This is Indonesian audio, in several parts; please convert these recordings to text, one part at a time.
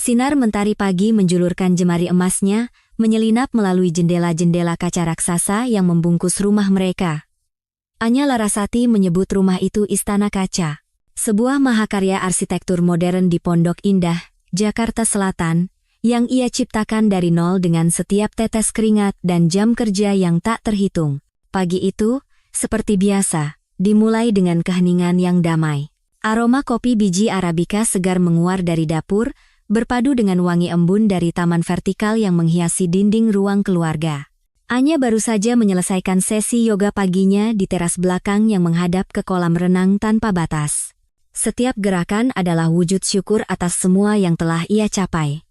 Sinar mentari pagi menjulurkan jemari emasnya, menyelinap melalui jendela-jendela kaca raksasa yang membungkus rumah mereka. Anya Larasati menyebut rumah itu Istana Kaca. Sebuah mahakarya arsitektur modern di Pondok Indah, Jakarta Selatan, yang ia ciptakan dari nol dengan setiap tetes keringat dan jam kerja yang tak terhitung. Pagi itu, seperti biasa, dimulai dengan keheningan yang damai. Aroma kopi biji Arabica segar menguar dari dapur, berpadu dengan wangi embun dari taman vertikal yang menghiasi dinding ruang keluarga. Anya baru saja menyelesaikan sesi yoga paginya di teras belakang yang menghadap ke kolam renang tanpa batas. Setiap gerakan adalah wujud syukur atas semua yang telah ia capai.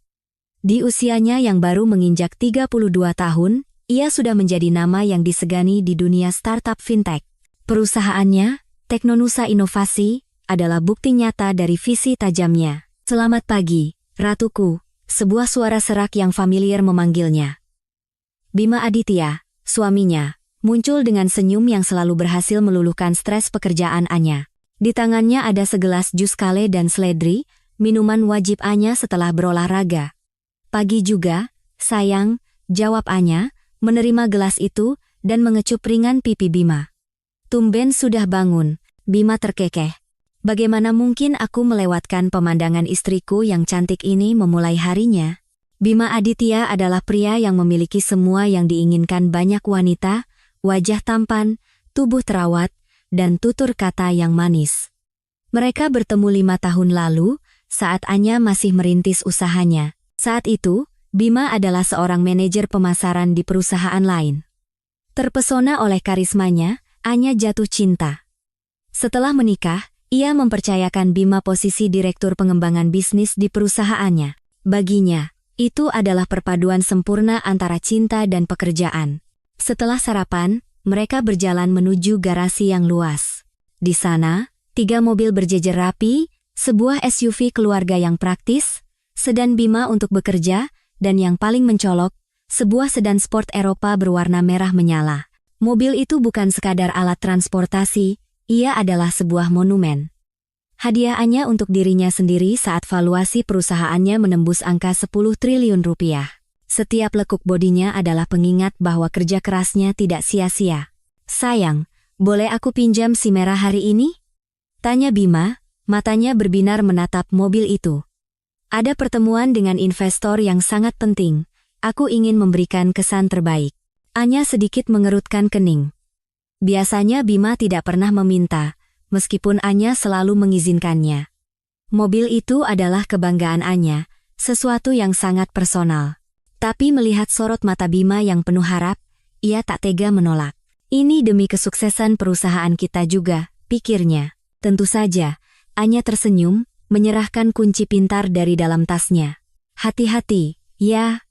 Di usianya yang baru menginjak 32 tahun, ia sudah menjadi nama yang disegani di dunia startup fintech. Perusahaannya, Teknonusa Inovasi, adalah bukti nyata dari visi tajamnya. Selamat pagi, Ratuku, sebuah suara serak yang familiar memanggilnya. Bima Aditya, suaminya, muncul dengan senyum yang selalu berhasil meluluhkan stres pekerjaan Anya. Di tangannya ada segelas jus kale dan seledri, minuman wajib Anya setelah berolahraga. Pagi juga, sayang, jawab Anya, menerima gelas itu, dan mengecup ringan pipi Bima. Tumben sudah bangun, Bima terkekeh. Bagaimana mungkin aku melewatkan pemandangan istriku yang cantik ini memulai harinya? Bima Aditya adalah pria yang memiliki semua yang diinginkan banyak wanita, wajah tampan, tubuh terawat, dan tutur kata yang manis. Mereka bertemu 5 tahun lalu, saat Anya masih merintis usahanya. Saat itu, Bima adalah seorang manajer pemasaran di perusahaan lain. Terpesona oleh karismanya, Anya jatuh cinta. Setelah menikah, ia mempercayakan Bima posisi direktur pengembangan bisnis di perusahaannya. Baginya, itu adalah perpaduan sempurna antara cinta dan pekerjaan. Setelah sarapan, mereka berjalan menuju garasi yang luas. Di sana, 3 mobil berjejer rapi, sebuah SUV keluarga yang praktis, sedan Bima untuk bekerja, dan yang paling mencolok, sebuah sedan sport Eropa berwarna merah menyala. Mobil itu bukan sekadar alat transportasi, ia adalah sebuah monumen. Hadiah Anya untuk dirinya sendiri saat valuasi perusahaannya menembus angka 10 triliun rupiah. Setiap lekuk bodinya adalah pengingat bahwa kerja kerasnya tidak sia-sia. Sayang, boleh aku pinjam si merah hari ini? Tanya Bima, matanya berbinar menatap mobil itu. Ada pertemuan dengan investor yang sangat penting. Aku ingin memberikan kesan terbaik. Anya sedikit mengerutkan kening. Biasanya Bima tidak pernah meminta, meskipun Anya selalu mengizinkannya. Mobil itu adalah kebanggaan Anya, sesuatu yang sangat personal. Tapi melihat sorot mata Bima yang penuh harap, ia tak tega menolak. Ini demi kesuksesan perusahaan kita juga, pikirnya. Tentu saja, Anya tersenyum, menyerahkan kunci pintar dari dalam tasnya. Hati-hati, ya.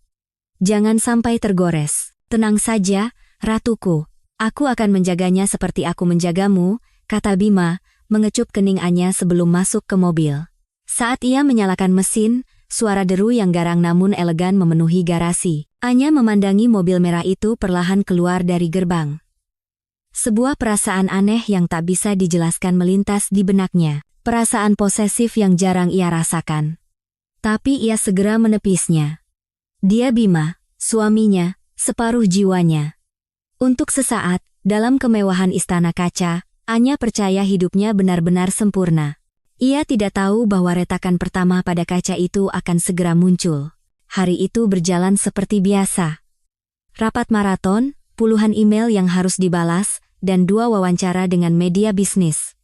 Jangan sampai tergores. Tenang saja, Ratuku. Aku akan menjaganya seperti aku menjagamu, kata Bima, mengecup kening Anya sebelum masuk ke mobil. Saat ia menyalakan mesin, suara deru yang garang namun elegan memenuhi garasi. Anya memandangi mobil merah itu perlahan keluar dari gerbang. Sebuah perasaan aneh yang tak bisa dijelaskan melintas di benaknya. Perasaan posesif yang jarang ia rasakan. Tapi ia segera menepisnya. Dia Bima, suaminya, separuh jiwanya. Untuk sesaat, dalam kemewahan Istana Kaca, Anya percaya hidupnya benar-benar sempurna. Ia tidak tahu bahwa retakan pertama pada kaca itu akan segera muncul. Hari itu berjalan seperti biasa. Rapat maraton, puluhan email yang harus dibalas, dan 2 wawancara dengan media bisnis.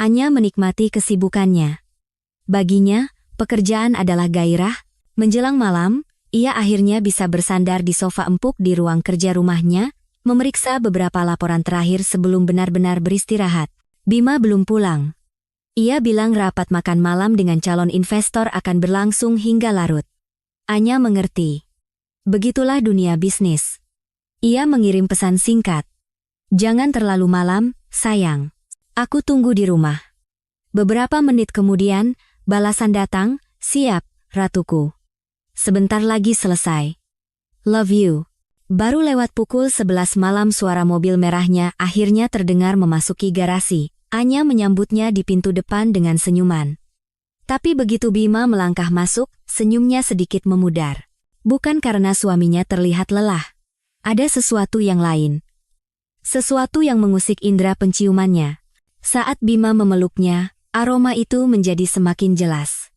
Anya menikmati kesibukannya. Baginya, pekerjaan adalah gairah. Menjelang malam, ia akhirnya bisa bersandar di sofa empuk di ruang kerja rumahnya, memeriksa beberapa laporan terakhir sebelum benar-benar beristirahat. Bima belum pulang. Ia bilang rapat makan malam dengan calon investor akan berlangsung hingga larut. Anya mengerti. Begitulah dunia bisnis. Ia mengirim pesan singkat. Jangan terlalu malam, sayang. Aku tunggu di rumah. Beberapa menit kemudian, balasan datang, siap, Ratuku. Sebentar lagi selesai. Love you. Baru lewat pukul 11 malam suara mobil merahnya akhirnya terdengar memasuki garasi. Anya menyambutnya di pintu depan dengan senyuman. Tapi begitu Bima melangkah masuk, senyumnya sedikit memudar. Bukan karena suaminya terlihat lelah. Ada sesuatu yang lain. Sesuatu yang mengusik indera penciumannya. Saat Bima memeluknya, aroma itu menjadi semakin jelas.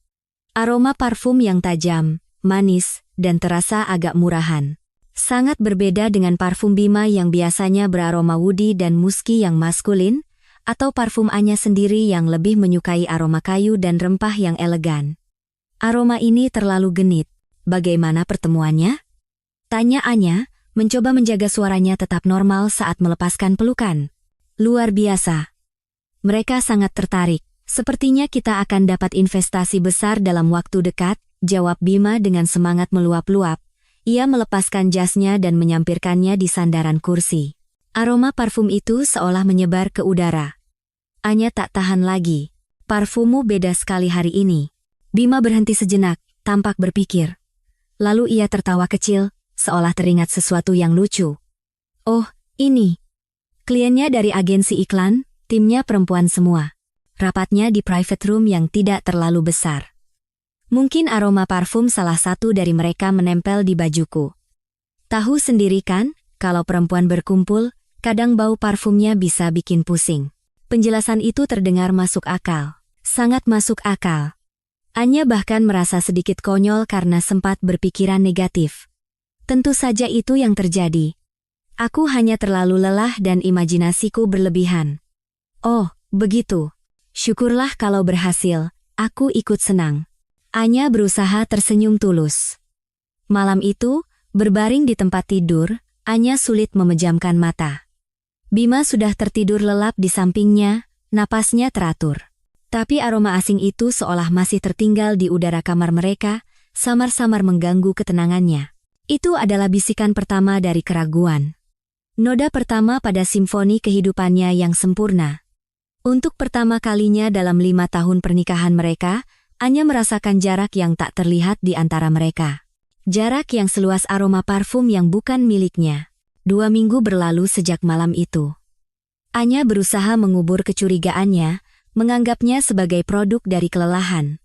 Aroma parfum yang tajam, manis, dan terasa agak murahan. Sangat berbeda dengan parfum Bima yang biasanya beraroma woody dan musky yang maskulin, atau parfum Anya sendiri yang lebih menyukai aroma kayu dan rempah yang elegan. Aroma ini terlalu genit. Bagaimana pertemuannya? Tanya Anya, mencoba menjaga suaranya tetap normal saat melepaskan pelukan. Luar biasa. Mereka sangat tertarik. Sepertinya kita akan dapat investasi besar dalam waktu dekat, jawab Bima dengan semangat meluap-luap. Ia melepaskan jasnya dan menyampirkannya di sandaran kursi. Aroma parfum itu seolah menyebar ke udara. Anya tak tahan lagi. Parfummu beda sekali hari ini. Bima berhenti sejenak, tampak berpikir. Lalu ia tertawa kecil, seolah teringat sesuatu yang lucu. Oh, ini. Kliennya dari agensi iklan, timnya perempuan semua. Rapatnya di private room yang tidak terlalu besar. Mungkin aroma parfum salah satu dari mereka menempel di bajuku. Tahu sendiri kan, kalau perempuan berkumpul, kadang bau parfumnya bisa bikin pusing. Penjelasan itu terdengar masuk akal. Sangat masuk akal. Anya bahkan merasa sedikit konyol karena sempat berpikiran negatif. Tentu saja itu yang terjadi. Aku hanya terlalu lelah dan imajinasiku berlebihan. Oh, begitu. Syukurlah kalau berhasil, aku ikut senang. Anya berusaha tersenyum tulus. Malam itu, berbaring di tempat tidur, Anya sulit memejamkan mata. Bima sudah tertidur lelap di sampingnya, napasnya teratur. Tapi aroma asing itu seolah masih tertinggal di udara kamar mereka, samar-samar mengganggu ketenangannya. Itu adalah bisikan pertama dari keraguan. Noda pertama pada simfoni kehidupannya yang sempurna. Untuk pertama kalinya dalam 5 tahun pernikahan mereka, Anya merasakan jarak yang tak terlihat di antara mereka. Jarak yang seluas aroma parfum yang bukan miliknya. 2 minggu berlalu sejak malam itu. Anya berusaha mengubur kecurigaannya, menganggapnya sebagai produk dari kelelahan.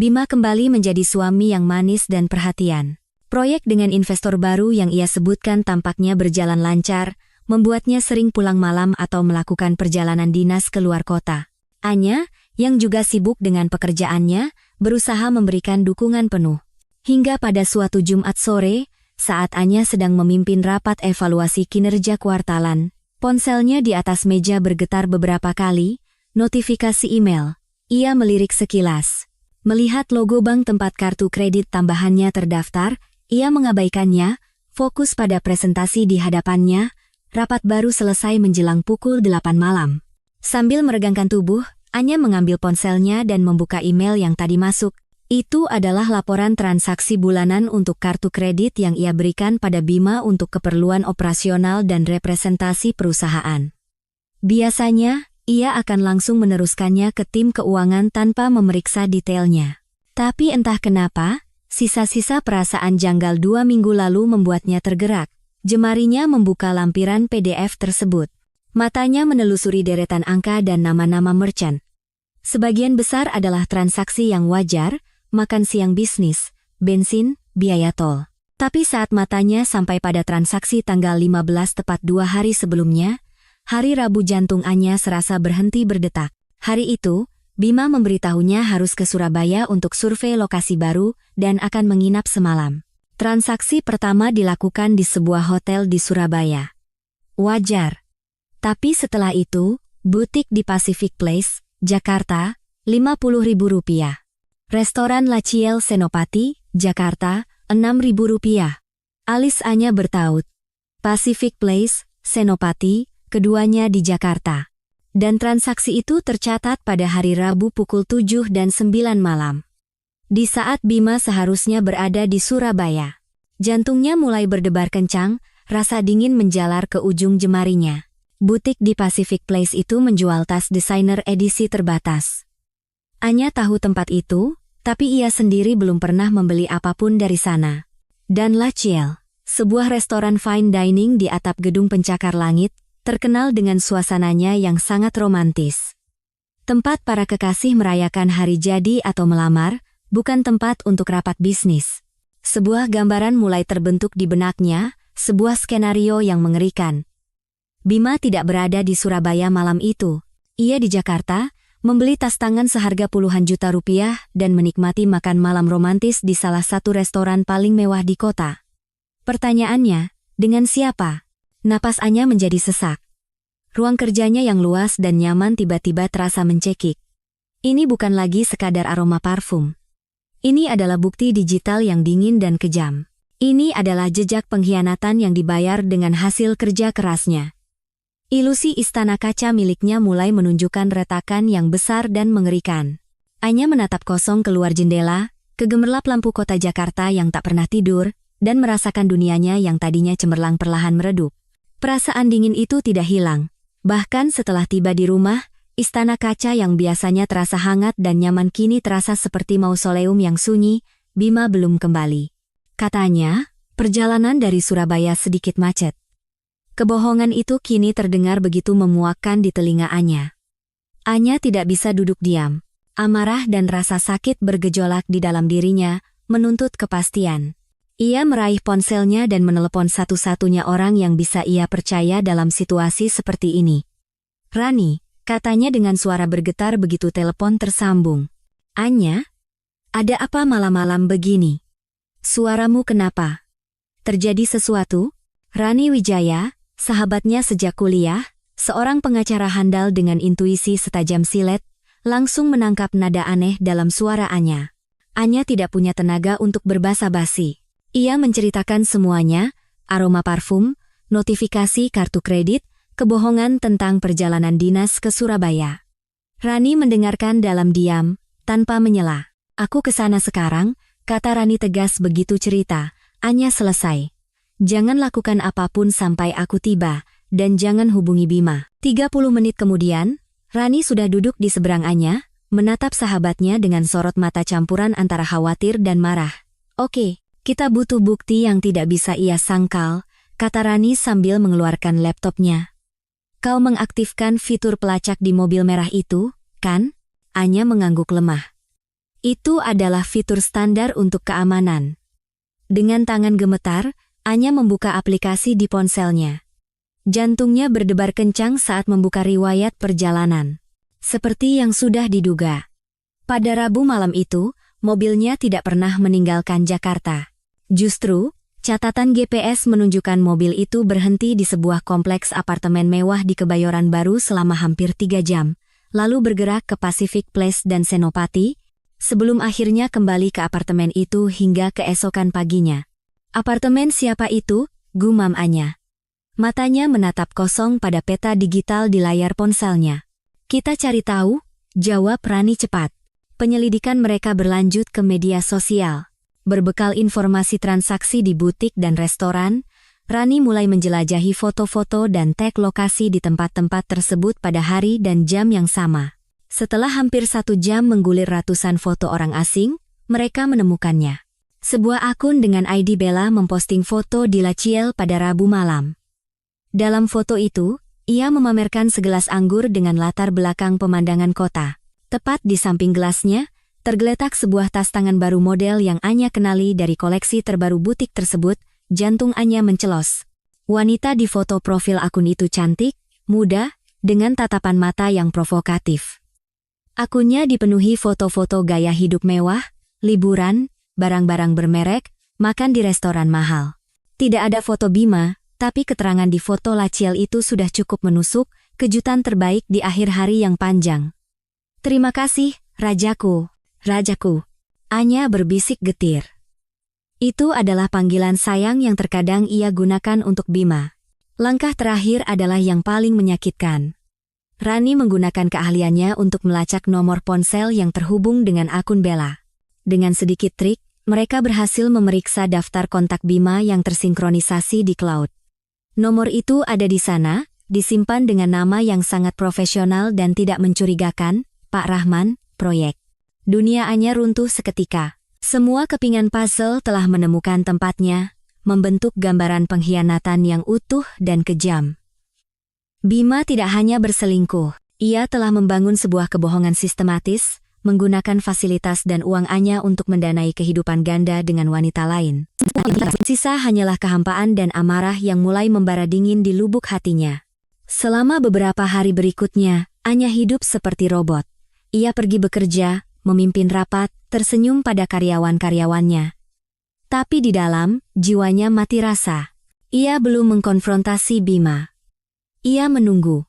Bima kembali menjadi suami yang manis dan perhatian. Proyek dengan investor baru yang ia sebutkan tampaknya berjalan lancar, membuatnya sering pulang malam atau melakukan perjalanan dinas ke luar kota. Anya, yang juga sibuk dengan pekerjaannya, berusaha memberikan dukungan penuh. Hingga pada suatu Jumat sore, saat Anya sedang memimpin rapat evaluasi kinerja kuartalan, ponselnya di atas meja bergetar beberapa kali, notifikasi email. Ia melirik sekilas. Melihat logo bank tempat kartu kredit tambahannya terdaftar, ia mengabaikannya, fokus pada presentasi di hadapannya. Rapat baru selesai menjelang pukul 8 malam. Sambil meregangkan tubuh, Anya mengambil ponselnya dan membuka email yang tadi masuk. Itu adalah laporan transaksi bulanan untuk kartu kredit yang ia berikan pada Bima untuk keperluan operasional dan representasi perusahaan. Biasanya, ia akan langsung meneruskannya ke tim keuangan tanpa memeriksa detailnya. Tapi entah kenapa, sisa-sisa perasaan janggal 2 minggu lalu membuatnya tergerak. Jemarinya membuka lampiran PDF tersebut. Matanya menelusuri deretan angka dan nama-nama merchant. Sebagian besar adalah transaksi yang wajar, makan siang bisnis, bensin, biaya tol. Tapi saat matanya sampai pada transaksi tanggal 15 tepat 2 hari sebelumnya, hari Rabu jantung Anya serasa berhenti berdetak. Hari itu, Bima memberitahunya harus ke Surabaya untuk survei lokasi baru dan akan menginap semalam. Transaksi pertama dilakukan di sebuah hotel di Surabaya. Wajar. Tapi setelah itu, butik di Pacific Place, Jakarta, Rp50.000. Restoran La Ciel Senopati, Jakarta, Rp6.000. Alis Anya bertaut. Pacific Place, Senopati, keduanya di Jakarta. Dan transaksi itu tercatat pada hari Rabu pukul 7 dan 9 malam. Di saat Bima seharusnya berada di Surabaya. Jantungnya mulai berdebar kencang, rasa dingin menjalar ke ujung jemarinya. Butik di Pacific Place itu menjual tas desainer edisi terbatas. Anya tahu tempat itu, tapi ia sendiri belum pernah membeli apapun dari sana. Dan La Ciel, sebuah restoran fine dining di atap gedung pencakar langit, terkenal dengan suasananya yang sangat romantis. Tempat para kekasih merayakan hari jadi atau melamar, bukan tempat untuk rapat bisnis. Sebuah gambaran mulai terbentuk di benaknya, sebuah skenario yang mengerikan. Bima tidak berada di Surabaya malam itu. Ia di Jakarta, membeli tas tangan seharga puluhan juta rupiah dan menikmati makan malam romantis di salah satu restoran paling mewah di kota. Pertanyaannya, dengan siapa? Napas Anya menjadi sesak. Ruang kerjanya yang luas dan nyaman tiba-tiba terasa mencekik. Ini bukan lagi sekadar aroma parfum. Ini adalah bukti digital yang dingin dan kejam. Ini adalah jejak pengkhianatan yang dibayar dengan hasil kerja kerasnya. Ilusi istana kaca miliknya mulai menunjukkan retakan yang besar dan mengerikan. Anya menatap kosong keluar jendela, kegemerlap lampu kota Jakarta yang tak pernah tidur, dan merasakan dunianya yang tadinya cemerlang perlahan meredup. Perasaan dingin itu tidak hilang. Bahkan setelah tiba di rumah, istana kaca yang biasanya terasa hangat dan nyaman kini terasa seperti mausoleum yang sunyi. Bima belum kembali. Katanya, perjalanan dari Surabaya sedikit macet. Kebohongan itu kini terdengar begitu memuakkan di telinga Anya. Anya tidak bisa duduk diam. Amarah dan rasa sakit bergejolak di dalam dirinya, menuntut kepastian. Ia meraih ponselnya dan menelepon satu-satunya orang yang bisa ia percaya dalam situasi seperti ini. "Rani," katanya dengan suara bergetar begitu telepon tersambung. "Anya? Ada apa malam-malam begini? Suaramu kenapa? Terjadi sesuatu?" Rani Wijaya, sahabatnya sejak kuliah, seorang pengacara handal dengan intuisi setajam silet, langsung menangkap nada aneh dalam suara Anya. Anya tidak punya tenaga untuk berbasa-basi. Ia menceritakan semuanya, aroma parfum, notifikasi kartu kredit, kebohongan tentang perjalanan dinas ke Surabaya. Rani mendengarkan dalam diam, tanpa menyela. "Aku kesana sekarang," kata Rani tegas begitu cerita. "Anya selesai. Jangan lakukan apapun sampai aku tiba, dan jangan hubungi Bima." 30 menit kemudian, Rani sudah duduk di seberang Anya, menatap sahabatnya dengan sorot mata campuran antara khawatir dan marah. "Oke, kita butuh bukti yang tidak bisa ia sangkal," kata Rani sambil mengeluarkan laptopnya. "Kau mengaktifkan fitur pelacak di mobil merah itu, kan?" Anya mengangguk lemah. "Itu adalah fitur standar untuk keamanan." Dengan tangan gemetar, Anya membuka aplikasi di ponselnya. Jantungnya berdebar kencang saat membuka riwayat perjalanan. Seperti yang sudah diduga. Pada Rabu malam itu, mobilnya tidak pernah meninggalkan Jakarta. Justru, catatan GPS menunjukkan mobil itu berhenti di sebuah kompleks apartemen mewah di Kebayoran Baru selama hampir 3 jam, lalu bergerak ke Pacific Place dan Senopati, sebelum akhirnya kembali ke apartemen itu hingga keesokan paginya. "Apartemen siapa itu?" gumam Anya. Matanya menatap kosong pada peta digital di layar ponselnya. "Kita cari tahu," jawab Rani cepat. Penyelidikan mereka berlanjut ke media sosial. Berbekal informasi transaksi di butik dan restoran, Rani mulai menjelajahi foto-foto dan tag lokasi di tempat-tempat tersebut pada hari dan jam yang sama. Setelah hampir 1 jam menggulir ratusan foto orang asing, mereka menemukannya. Sebuah akun dengan ID Bella memposting foto di Lachiel pada Rabu malam. Dalam foto itu, ia memamerkan segelas anggur dengan latar belakang pemandangan kota. Tepat di samping gelasnya, tergeletak sebuah tas tangan baru model yang Anya kenali dari koleksi terbaru butik tersebut. Jantung Anya mencelos. Wanita di foto profil akun itu cantik, muda, dengan tatapan mata yang provokatif. Akunnya dipenuhi foto-foto gaya hidup mewah, liburan, barang-barang bermerek, makan di restoran mahal. Tidak ada foto Bima, tapi keterangan di foto Lachiel itu sudah cukup menusuk, kejutan terbaik di akhir hari yang panjang. "Terima kasih, Rajaku. Rajaku." Anya berbisik getir. Itu adalah panggilan sayang yang terkadang ia gunakan untuk Bima. Langkah terakhir adalah yang paling menyakitkan. Rani menggunakan keahliannya untuk melacak nomor ponsel yang terhubung dengan akun Bella. Dengan sedikit trik, mereka berhasil memeriksa daftar kontak Bima yang tersinkronisasi di cloud. Nomor itu ada di sana, disimpan dengan nama yang sangat profesional dan tidak mencurigakan, Pak Rahman, Proyek. Dunia Anya runtuh seketika. Semua kepingan puzzle telah menemukan tempatnya, membentuk gambaran pengkhianatan yang utuh dan kejam. Bima tidak hanya berselingkuh, Ia telah membangun sebuah kebohongan sistematis, menggunakan fasilitas dan uang Anya untuk mendanai kehidupan ganda dengan wanita lain. Sisa hanyalah kehampaan dan amarah yang mulai membara dingin di lubuk hatinya. Selama beberapa hari berikutnya, Anya hidup seperti robot. Ia pergi bekerja, memimpin rapat, tersenyum pada karyawan-karyawannya. Tapi di dalam, jiwanya mati rasa. Ia belum mengkonfrontasi Bima. Ia menunggu.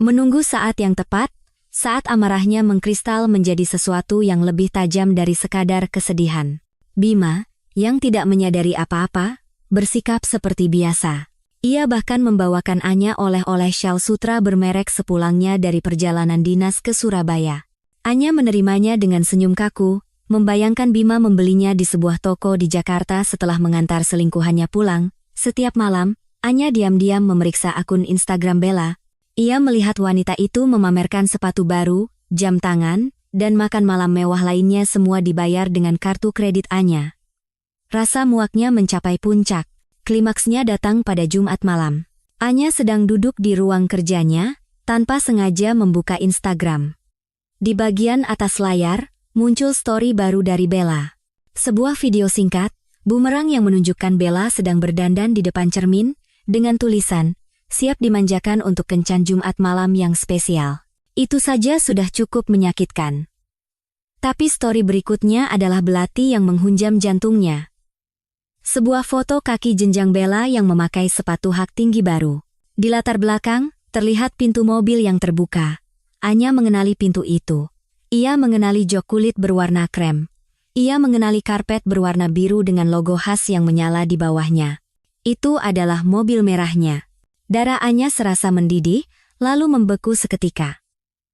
Menunggu saat yang tepat, saat amarahnya mengkristal menjadi sesuatu yang lebih tajam dari sekadar kesedihan. Bima, yang tidak menyadari apa-apa, bersikap seperti biasa. Ia bahkan membawakan Anya oleh-oleh syal sutra bermerek sepulangnya dari perjalanan dinas ke Surabaya. Anya menerimanya dengan senyum kaku, membayangkan Bima membelinya di sebuah toko di Jakarta setelah mengantar selingkuhannya pulang. Setiap malam, Anya diam-diam memeriksa akun Instagram Bella. Ia melihat wanita itu memamerkan sepatu baru, jam tangan, dan makan malam mewah lainnya, semua dibayar dengan kartu kredit Anya. Rasa muaknya mencapai puncak. Klimaksnya datang pada Jumat malam. Anya sedang duduk di ruang kerjanya, tanpa sengaja membuka Instagram. Di bagian atas layar, muncul story baru dari Bella. Sebuah video singkat, bumerang yang menunjukkan Bella sedang berdandan di depan cermin, dengan tulisan, "Siap dimanjakan untuk kencan Jumat malam yang spesial." Itu saja sudah cukup menyakitkan. Tapi story berikutnya adalah belati yang menghunjam jantungnya. Sebuah foto kaki jenjang Bella yang memakai sepatu hak tinggi baru. Di latar belakang, terlihat pintu mobil yang terbuka. Anya mengenali pintu itu. Ia mengenali jok kulit berwarna krem. Ia mengenali karpet berwarna biru dengan logo khas yang menyala di bawahnya. Itu adalah mobil merahnya. Darah Anya serasa mendidih, lalu membeku seketika.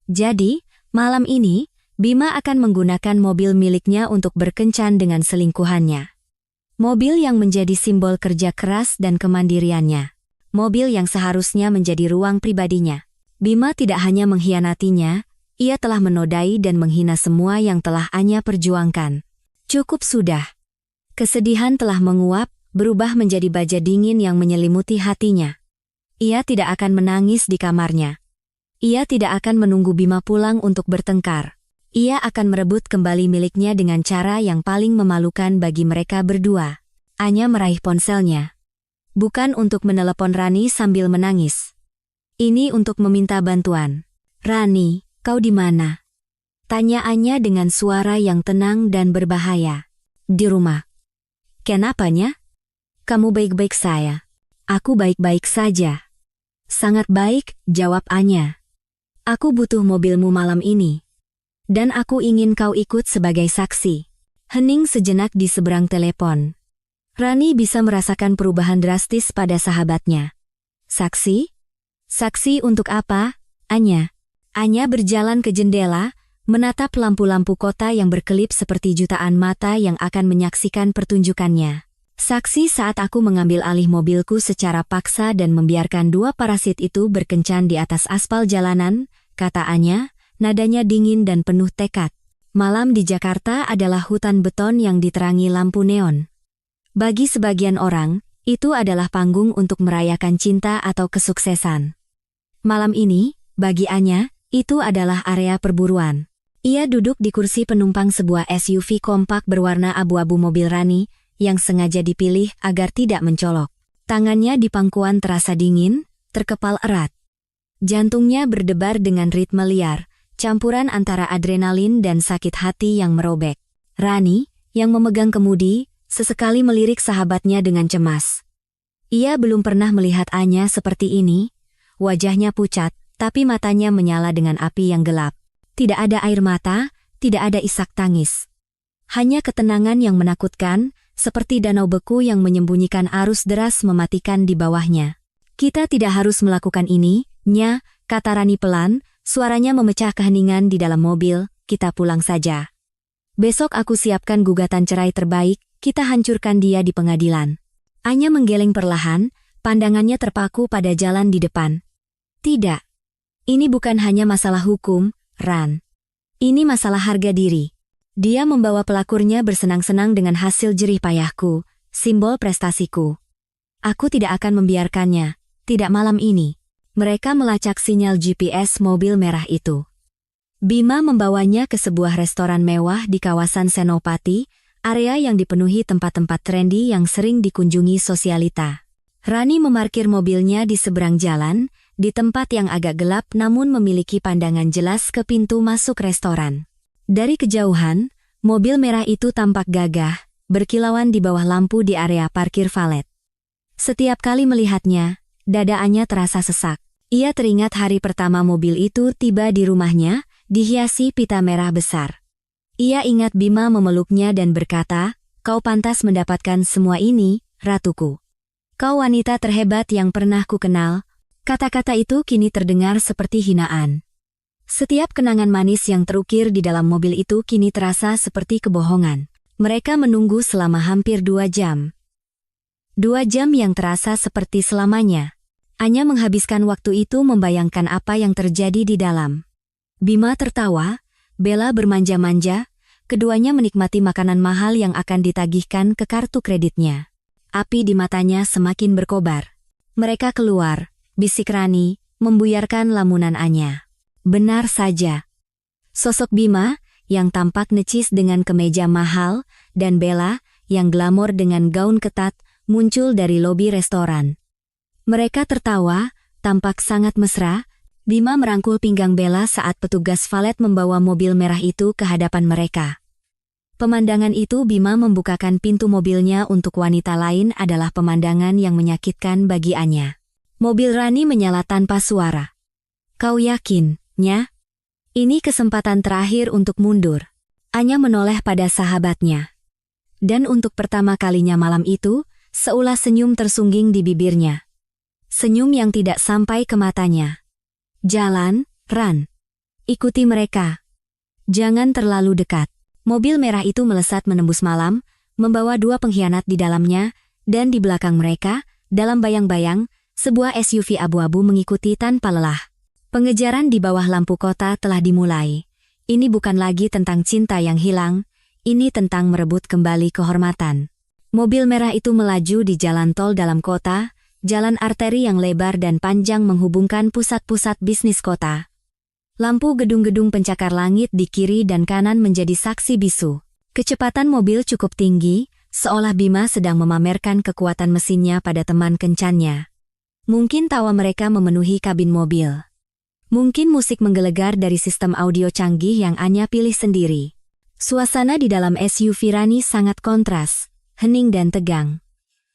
Jadi, malam ini, Bima akan menggunakan mobil miliknya untuk berkencan dengan selingkuhannya. Mobil yang menjadi simbol kerja keras dan kemandiriannya. Mobil yang seharusnya menjadi ruang pribadinya. Bima tidak hanya mengkhianatinya, ia telah menodai dan menghina semua yang telah Anya perjuangkan. Cukup sudah. Kesedihan telah menguap, berubah menjadi baja dingin yang menyelimuti hatinya. Ia tidak akan menangis di kamarnya. Ia tidak akan menunggu Bima pulang untuk bertengkar. Ia akan merebut kembali miliknya dengan cara yang paling memalukan bagi mereka berdua. Anya meraih ponselnya. Bukan untuk menelepon Rani sambil menangis. Ini untuk meminta bantuan. "Rani, kau di mana?" Tanya Anya dengan suara yang tenang dan berbahaya. "Di rumah." "Kenapanya?" "Kamu baik-baik saya." "Aku baik-baik saja." "Sangat baik," jawab Anya. "Aku butuh mobilmu malam ini. Dan aku ingin kau ikut sebagai saksi." Hening sejenak di seberang telepon. Rani bisa merasakan perubahan drastis pada sahabatnya. "Saksi? Saksi untuk apa, Anya?" Anya berjalan ke jendela, menatap lampu-lampu kota yang berkelip seperti jutaan mata yang akan menyaksikan pertunjukannya. "Saksi saat aku mengambil alih mobilku secara paksa dan membiarkan dua parasit itu berkencan di atas aspal jalanan," kata Anya, nadanya dingin dan penuh tekad. Malam di Jakarta adalah hutan beton yang diterangi lampu neon. Bagi sebagian orang, itu adalah panggung untuk merayakan cinta atau kesuksesan. Malam ini, bagi Anya, itu adalah area perburuan. Ia duduk di kursi penumpang sebuah SUV kompak berwarna abu-abu mobil Rani, yang sengaja dipilih agar tidak mencolok. Tangannya di pangkuan terasa dingin, terkepal erat. Jantungnya berdebar dengan ritme liar, campuran antara adrenalin dan sakit hati yang merobek. Rani, yang memegang kemudi, sesekali melirik sahabatnya dengan cemas. Ia belum pernah melihat Anya seperti ini. Wajahnya pucat, tapi matanya menyala dengan api yang gelap. Tidak ada air mata, tidak ada isak tangis. Hanya ketenangan yang menakutkan, seperti danau beku yang menyembunyikan arus deras mematikan di bawahnya. "Kita tidak harus melakukan ini, Nya," kata Rani pelan, suaranya memecah keheningan di dalam mobil. "Kita pulang saja. Besok aku siapkan gugatan cerai terbaik, kita hancurkan dia di pengadilan." Anya menggeleng perlahan, pandangannya terpaku pada jalan di depan. "Tidak. Ini bukan hanya masalah hukum, Ran. Ini masalah harga diri." Dia membawa pelakurnya bersenang-senang dengan hasil jerih payahku, simbol prestasiku. "Aku tidak akan membiarkannya, tidak malam ini." Mereka melacak sinyal GPS mobil merah itu. Bima membawanya ke sebuah restoran mewah di kawasan Senopati, area yang dipenuhi tempat-tempat trendy yang sering dikunjungi sosialita. Rani memarkir mobilnya di seberang jalan, di tempat yang agak gelap namun memiliki pandangan jelas ke pintu masuk restoran. Dari kejauhan, mobil merah itu tampak gagah, berkilauan di bawah lampu di area parkir valet. Setiap kali melihatnya, dadaannya terasa sesak. Ia teringat hari pertama mobil itu tiba di rumahnya, dihiasi pita merah besar. Ia ingat Bima memeluknya dan berkata, "Kau pantas mendapatkan semua ini, ratuku. Kau wanita terhebat yang pernah kukenal." Kata-kata itu kini terdengar seperti hinaan. Setiap kenangan manis yang terukir di dalam mobil itu kini terasa seperti kebohongan. Mereka menunggu selama hampir 2 jam. 2 jam yang terasa seperti selamanya. Anya menghabiskan waktu itu membayangkan apa yang terjadi di dalam. Bima tertawa, Bella bermanja-manja, keduanya menikmati makanan mahal yang akan ditagihkan ke kartu kreditnya. Api di matanya semakin berkobar. Mereka keluar, bisik Rani, membuyarkan lamunan Anya. Benar saja. Sosok Bima, yang tampak necis dengan kemeja mahal, dan Bella, yang glamor dengan gaun ketat, muncul dari lobi restoran. Mereka tertawa, tampak sangat mesra. Bima merangkul pinggang Bella saat petugas valet membawa mobil merah itu ke hadapan mereka. Pemandangan itu Bima membukakan pintu mobilnya untuk wanita lain adalah pemandangan yang menyakitkan bagi Anya. Mobil Rani menyala tanpa suara. "Kau yakin, Nya? Ini kesempatan terakhir untuk mundur." Anya menoleh pada sahabatnya. Dan untuk pertama kalinya malam itu, seulas senyum tersungging di bibirnya. Senyum yang tidak sampai ke matanya. "Jalan, Ran. Ikuti mereka. Jangan terlalu dekat." Mobil merah itu melesat menembus malam, membawa 2 pengkhianat di dalamnya, dan di belakang mereka, dalam bayang-bayang, sebuah SUV abu-abu mengikuti tanpa lelah. Pengejaran di bawah lampu kota telah dimulai. Ini bukan lagi tentang cinta yang hilang, ini tentang merebut kembali kehormatan. Mobil merah itu melaju di jalan tol dalam kota, jalan arteri yang lebar dan panjang menghubungkan pusat-pusat bisnis kota. Lampu gedung-gedung pencakar langit di kiri dan kanan menjadi saksi bisu. Kecepatan mobil cukup tinggi, seolah Bima sedang memamerkan kekuatan mesinnya pada teman kencannya. Mungkin tawa mereka memenuhi kabin mobil. Mungkin musik menggelegar dari sistem audio canggih yang Anya pilih sendiri. Suasana di dalam SUV Rani sangat kontras, hening dan tegang.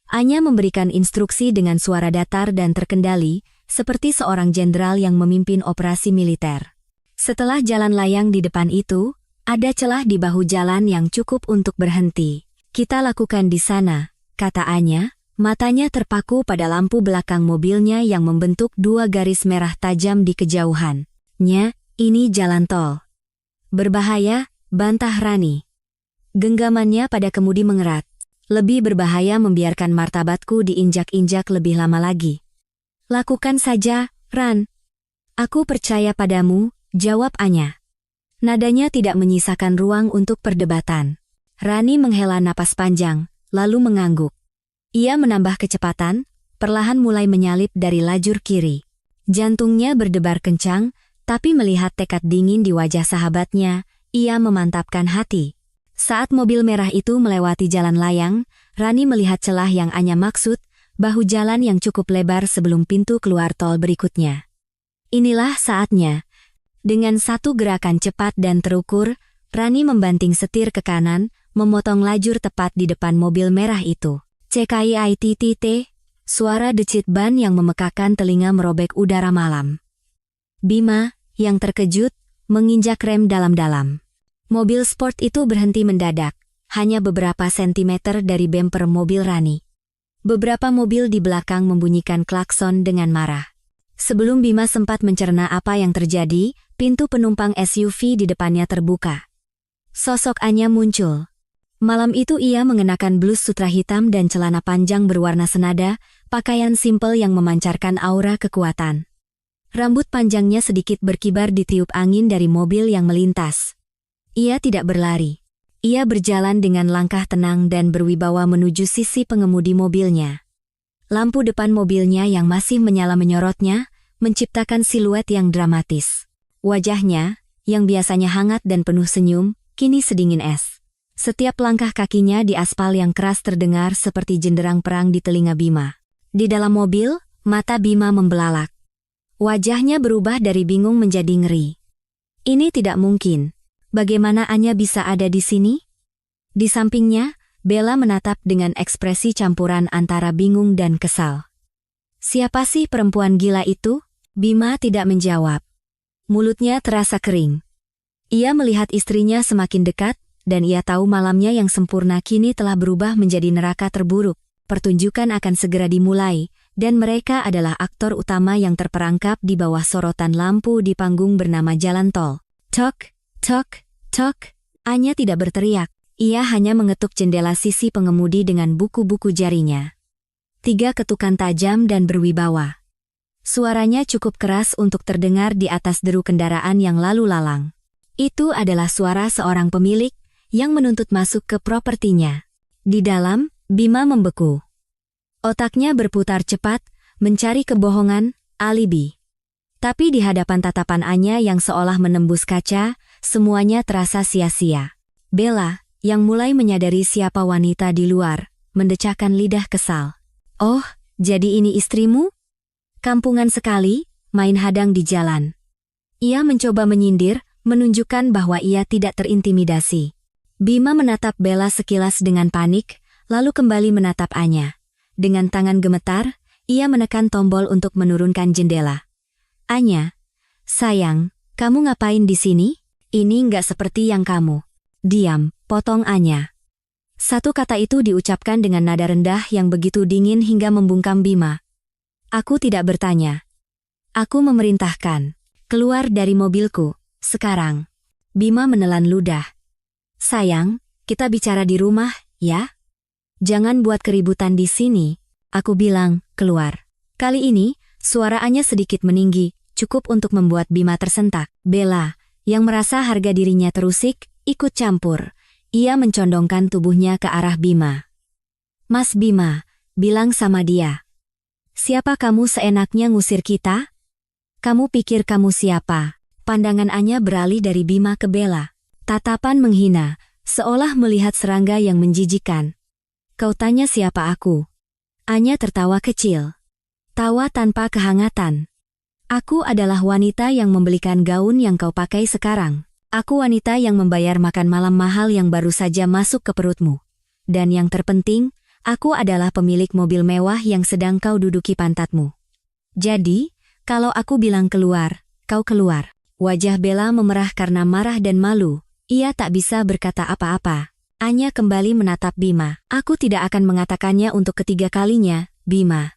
Anya memberikan instruksi dengan suara datar dan terkendali, seperti seorang jenderal yang memimpin operasi militer. Setelah jalan layang di depan itu, ada celah di bahu jalan yang cukup untuk berhenti. "Kita lakukan di sana," kata Anya, matanya terpaku pada lampu belakang mobilnya yang membentuk 2 garis merah tajam di kejauhan. "Nya, ini jalan tol. Berbahaya," bantah Rani. Genggamannya pada kemudi mengerat. "Lebih berbahaya membiarkan martabatku diinjak-injak lebih lama lagi." "Lakukan saja, Ran. Aku percaya padamu," jawab Anya. Nadanya tidak menyisakan ruang untuk perdebatan. Rani menghela napas panjang, lalu mengangguk. Ia menambah kecepatan, perlahan mulai menyalip dari lajur kiri. Jantungnya berdebar kencang, tapi melihat tekad dingin di wajah sahabatnya, ia memantapkan hati. Saat mobil merah itu melewati jalan layang, Rani melihat celah yang Anya maksud, bahu jalan yang cukup lebar sebelum pintu keluar tol berikutnya. Inilah saatnya. Dengan satu gerakan cepat dan terukur, Rani membanting setir ke kanan, memotong lajur tepat di depan mobil merah itu. "CKITTT," suara decit ban yang memekakan telinga merobek udara malam. Bima, yang terkejut, menginjak rem dalam-dalam. Mobil sport itu berhenti mendadak, hanya beberapa sentimeter dari bemper mobil Rani. Beberapa mobil di belakang membunyikan klakson dengan marah. Sebelum Bima sempat mencerna apa yang terjadi, pintu penumpang SUV di depannya terbuka. Sosok Anya muncul. Malam itu ia mengenakan blus sutra hitam dan celana panjang berwarna senada, pakaian simpel yang memancarkan aura kekuatan. Rambut panjangnya sedikit berkibar ditiup angin dari mobil yang melintas. Ia tidak berlari. Ia berjalan dengan langkah tenang dan berwibawa menuju sisi pengemudi mobilnya. Lampu depan mobilnya yang masih menyala menyorotnya, menciptakan siluet yang dramatis. Wajahnya, yang biasanya hangat dan penuh senyum, kini sedingin es. Setiap langkah kakinya di aspal yang keras terdengar seperti jenderang perang di telinga Bima. Di dalam mobil, mata Bima membelalak. Wajahnya berubah dari bingung menjadi ngeri. Ini tidak mungkin. Bagaimana Anya bisa ada di sini? Di sampingnya, Bella menatap dengan ekspresi campuran antara bingung dan kesal. Siapa sih perempuan gila itu? Bima tidak menjawab. Mulutnya terasa kering. Ia melihat istrinya semakin dekat, dan ia tahu malamnya yang sempurna kini telah berubah menjadi neraka terburuk. Pertunjukan akan segera dimulai, dan mereka adalah aktor utama yang terperangkap di bawah sorotan lampu di panggung bernama Jalan Tol. Tok, tok, tok. Anya tidak berteriak. Ia hanya mengetuk jendela sisi pengemudi dengan buku-buku jarinya. 3 ketukan tajam dan berwibawa. Suaranya cukup keras untuk terdengar di atas deru kendaraan yang lalu lalang. Itu adalah suara seorang pemilik yang menuntut masuk ke propertinya. Di dalam, Bima membeku. Otaknya berputar cepat, mencari kebohongan, alibi. Tapi di hadapan tatapan Anya yang seolah menembus kaca, semuanya terasa sia-sia. Bella, yang mulai menyadari siapa wanita di luar, mendecakkan lidah kesal. Oh, jadi ini istrimu? Kampungan sekali, main hadang di jalan. Ia mencoba menyindir, menunjukkan bahwa ia tidak terintimidasi. Bima menatap Bella sekilas dengan panik, lalu kembali menatap Anya. Dengan tangan gemetar, ia menekan tombol untuk menurunkan jendela. Anya, sayang, kamu ngapain di sini? Ini nggak seperti yang kamu. Diam, potong Anya. Satu kata itu diucapkan dengan nada rendah yang begitu dingin hingga membungkam Bima. Aku tidak bertanya. Aku memerintahkan. Keluar dari mobilku, sekarang. Bima menelan ludah. Sayang, kita bicara di rumah, ya? Jangan buat keributan di sini. Aku bilang, keluar. Kali ini, suara Anya sedikit meninggi, cukup untuk membuat Bima tersentak. Bella, yang merasa harga dirinya terusik, ikut campur. Ia mencondongkan tubuhnya ke arah Bima. Mas Bima, bilang sama dia. Siapa kamu seenaknya ngusir kita? Kamu pikir kamu siapa? Pandangan Anya beralih dari Bima ke Bella. Tatapan menghina, seolah melihat serangga yang menjijikkan. Kau tanya siapa aku? Anya tertawa kecil. Tawa tanpa kehangatan. Aku adalah wanita yang membelikan gaun yang kau pakai sekarang. Aku wanita yang membayar makan malam mahal yang baru saja masuk ke perutmu. Dan yang terpenting, aku adalah pemilik mobil mewah yang sedang kau duduki pantatmu. Jadi, kalau aku bilang keluar, kau keluar. Wajah Bella memerah karena marah dan malu. Ia tak bisa berkata apa-apa. Anya kembali menatap Bima. Aku tidak akan mengatakannya untuk ketiga kalinya, Bima.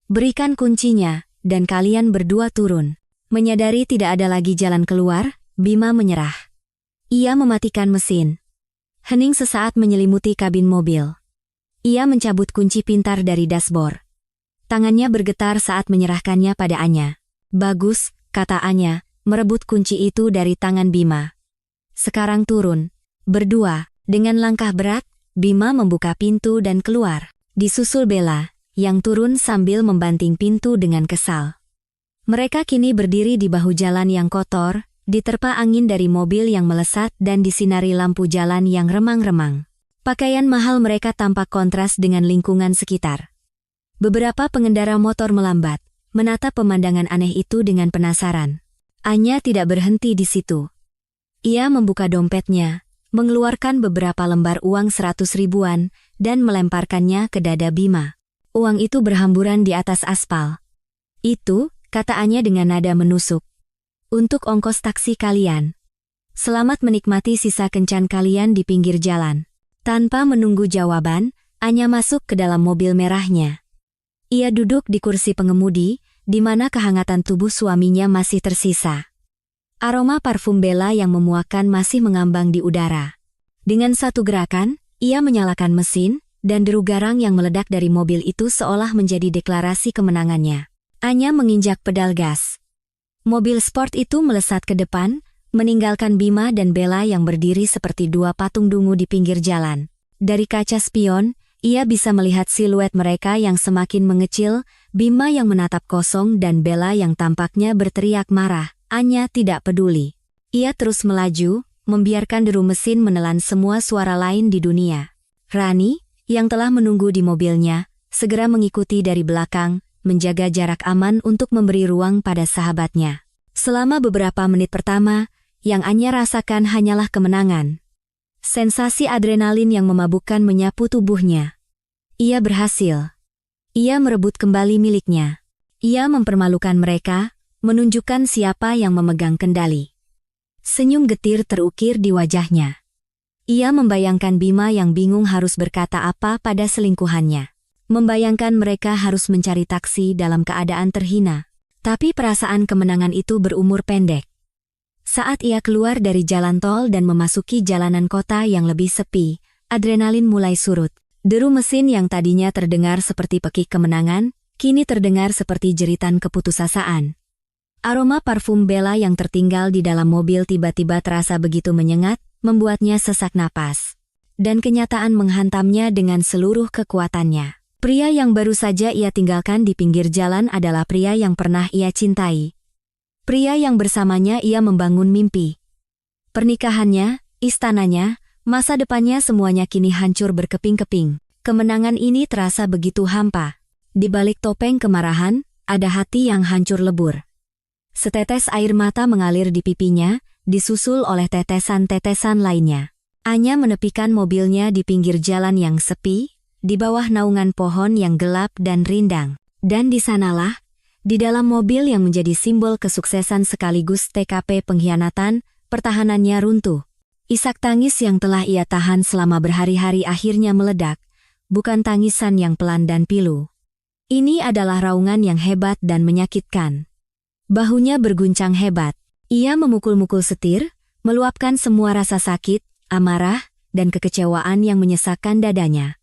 Berikan kuncinya, dan kalian berdua turun. Menyadari tidak ada lagi jalan keluar, Bima menyerah. Ia mematikan mesin. Hening sesaat menyelimuti kabin mobil. Ia mencabut kunci pintar dari dashboard. Tangannya bergetar saat menyerahkannya pada Anya. Bagus, kata Anya, merebut kunci itu dari tangan Bima. Sekarang turun. Berdua, dengan langkah berat, Bima membuka pintu dan keluar. Disusul Bella, yang turun sambil membanting pintu dengan kesal. Mereka kini berdiri di bahu jalan yang kotor, diterpa angin dari mobil yang melesat dan disinari lampu jalan yang remang-remang. Pakaian mahal mereka tampak kontras dengan lingkungan sekitar. Beberapa pengendara motor melambat, menatap pemandangan aneh itu dengan penasaran. Anya tidak berhenti di situ. Ia membuka dompetnya, mengeluarkan beberapa lembar uang 100 ribuan, dan melemparkannya ke dada Bima. Uang itu berhamburan di atas aspal. Itu, kata Anya dengan nada menusuk. Untuk ongkos taksi kalian. Selamat menikmati sisa kencan kalian di pinggir jalan. Tanpa menunggu jawaban, Anya masuk ke dalam mobil merahnya. Ia duduk di kursi pengemudi, di mana kehangatan tubuh suaminya masih tersisa. Aroma parfum Bella yang memuakkan masih mengambang di udara. Dengan satu gerakan, ia menyalakan mesin, dan deru garang yang meledak dari mobil itu seolah menjadi deklarasi kemenangannya. Anya menginjak pedal gas. Mobil sport itu melesat ke depan, meninggalkan Bima dan Bella yang berdiri seperti dua patung dungu di pinggir jalan. Dari kaca spion, ia bisa melihat siluet mereka yang semakin mengecil, Bima yang menatap kosong dan Bella yang tampaknya berteriak marah. Anya tidak peduli. Ia terus melaju, membiarkan deru mesin menelan semua suara lain di dunia. Rani, yang telah menunggu di mobilnya, segera mengikuti dari belakang, menjaga jarak aman untuk memberi ruang pada sahabatnya. Selama beberapa menit pertama, yang Anya rasakan hanyalah kemenangan. Sensasi adrenalin yang memabukkan menyapu tubuhnya. Ia berhasil. Ia merebut kembali miliknya. Ia mempermalukan mereka, menunjukkan siapa yang memegang kendali. Senyum getir terukir di wajahnya. Ia membayangkan Bima yang bingung harus berkata apa pada selingkuhannya. Membayangkan mereka harus mencari taksi dalam keadaan terhina. Tapi perasaan kemenangan itu berumur pendek. Saat ia keluar dari jalan tol dan memasuki jalanan kota yang lebih sepi, adrenalin mulai surut. Deru mesin yang tadinya terdengar seperti pekik kemenangan, kini terdengar seperti jeritan keputusasaan. Aroma parfum Bella yang tertinggal di dalam mobil tiba-tiba terasa begitu menyengat, membuatnya sesak napas. Dan kenyataan menghantamnya dengan seluruh kekuatannya. Pria yang baru saja ia tinggalkan di pinggir jalan adalah pria yang pernah ia cintai. Pria yang bersamanya ia membangun mimpi. Pernikahannya, istananya, masa depannya semuanya kini hancur berkeping-keping. Kemenangan ini terasa begitu hampa. Di balik topeng kemarahan, ada hati yang hancur lebur. Setetes air mata mengalir di pipinya, disusul oleh tetesan-tetesan lainnya. Anya menepikan mobilnya di pinggir jalan yang sepi, di bawah naungan pohon yang gelap dan rindang. Dan di sanalah, di dalam mobil yang menjadi simbol kesuksesan sekaligus TKP pengkhianatan, pertahanannya runtuh. Isak tangis yang telah ia tahan selama berhari-hari akhirnya meledak, bukan tangisan yang pelan dan pilu. Ini adalah raungan yang hebat dan menyakitkan. Bahunya berguncang hebat. Ia memukul-mukul setir, meluapkan semua rasa sakit, amarah, dan kekecewaan yang menyesakkan dadanya.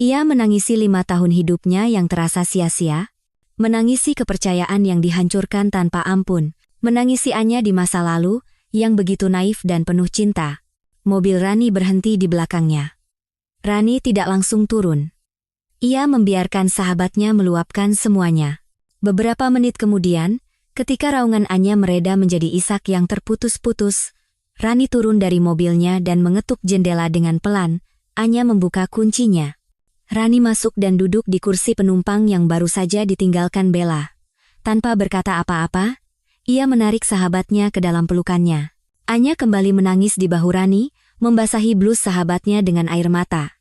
Ia menangisi 5 tahun hidupnya yang terasa sia-sia, menangisi kepercayaan yang dihancurkan tanpa ampun, menangisi Anya di masa lalu, yang begitu naif dan penuh cinta. Mobil Rani berhenti di belakangnya. Rani tidak langsung turun. Ia membiarkan sahabatnya meluapkan semuanya. Beberapa menit kemudian, ketika raungan Anya mereda menjadi isak yang terputus-putus, Rani turun dari mobilnya dan mengetuk jendela dengan pelan. Anya membuka kuncinya. Rani masuk dan duduk di kursi penumpang yang baru saja ditinggalkan Bella. Tanpa berkata apa-apa, ia menarik sahabatnya ke dalam pelukannya. Anya kembali menangis di bahu Rani, membasahi blus sahabatnya dengan air mata.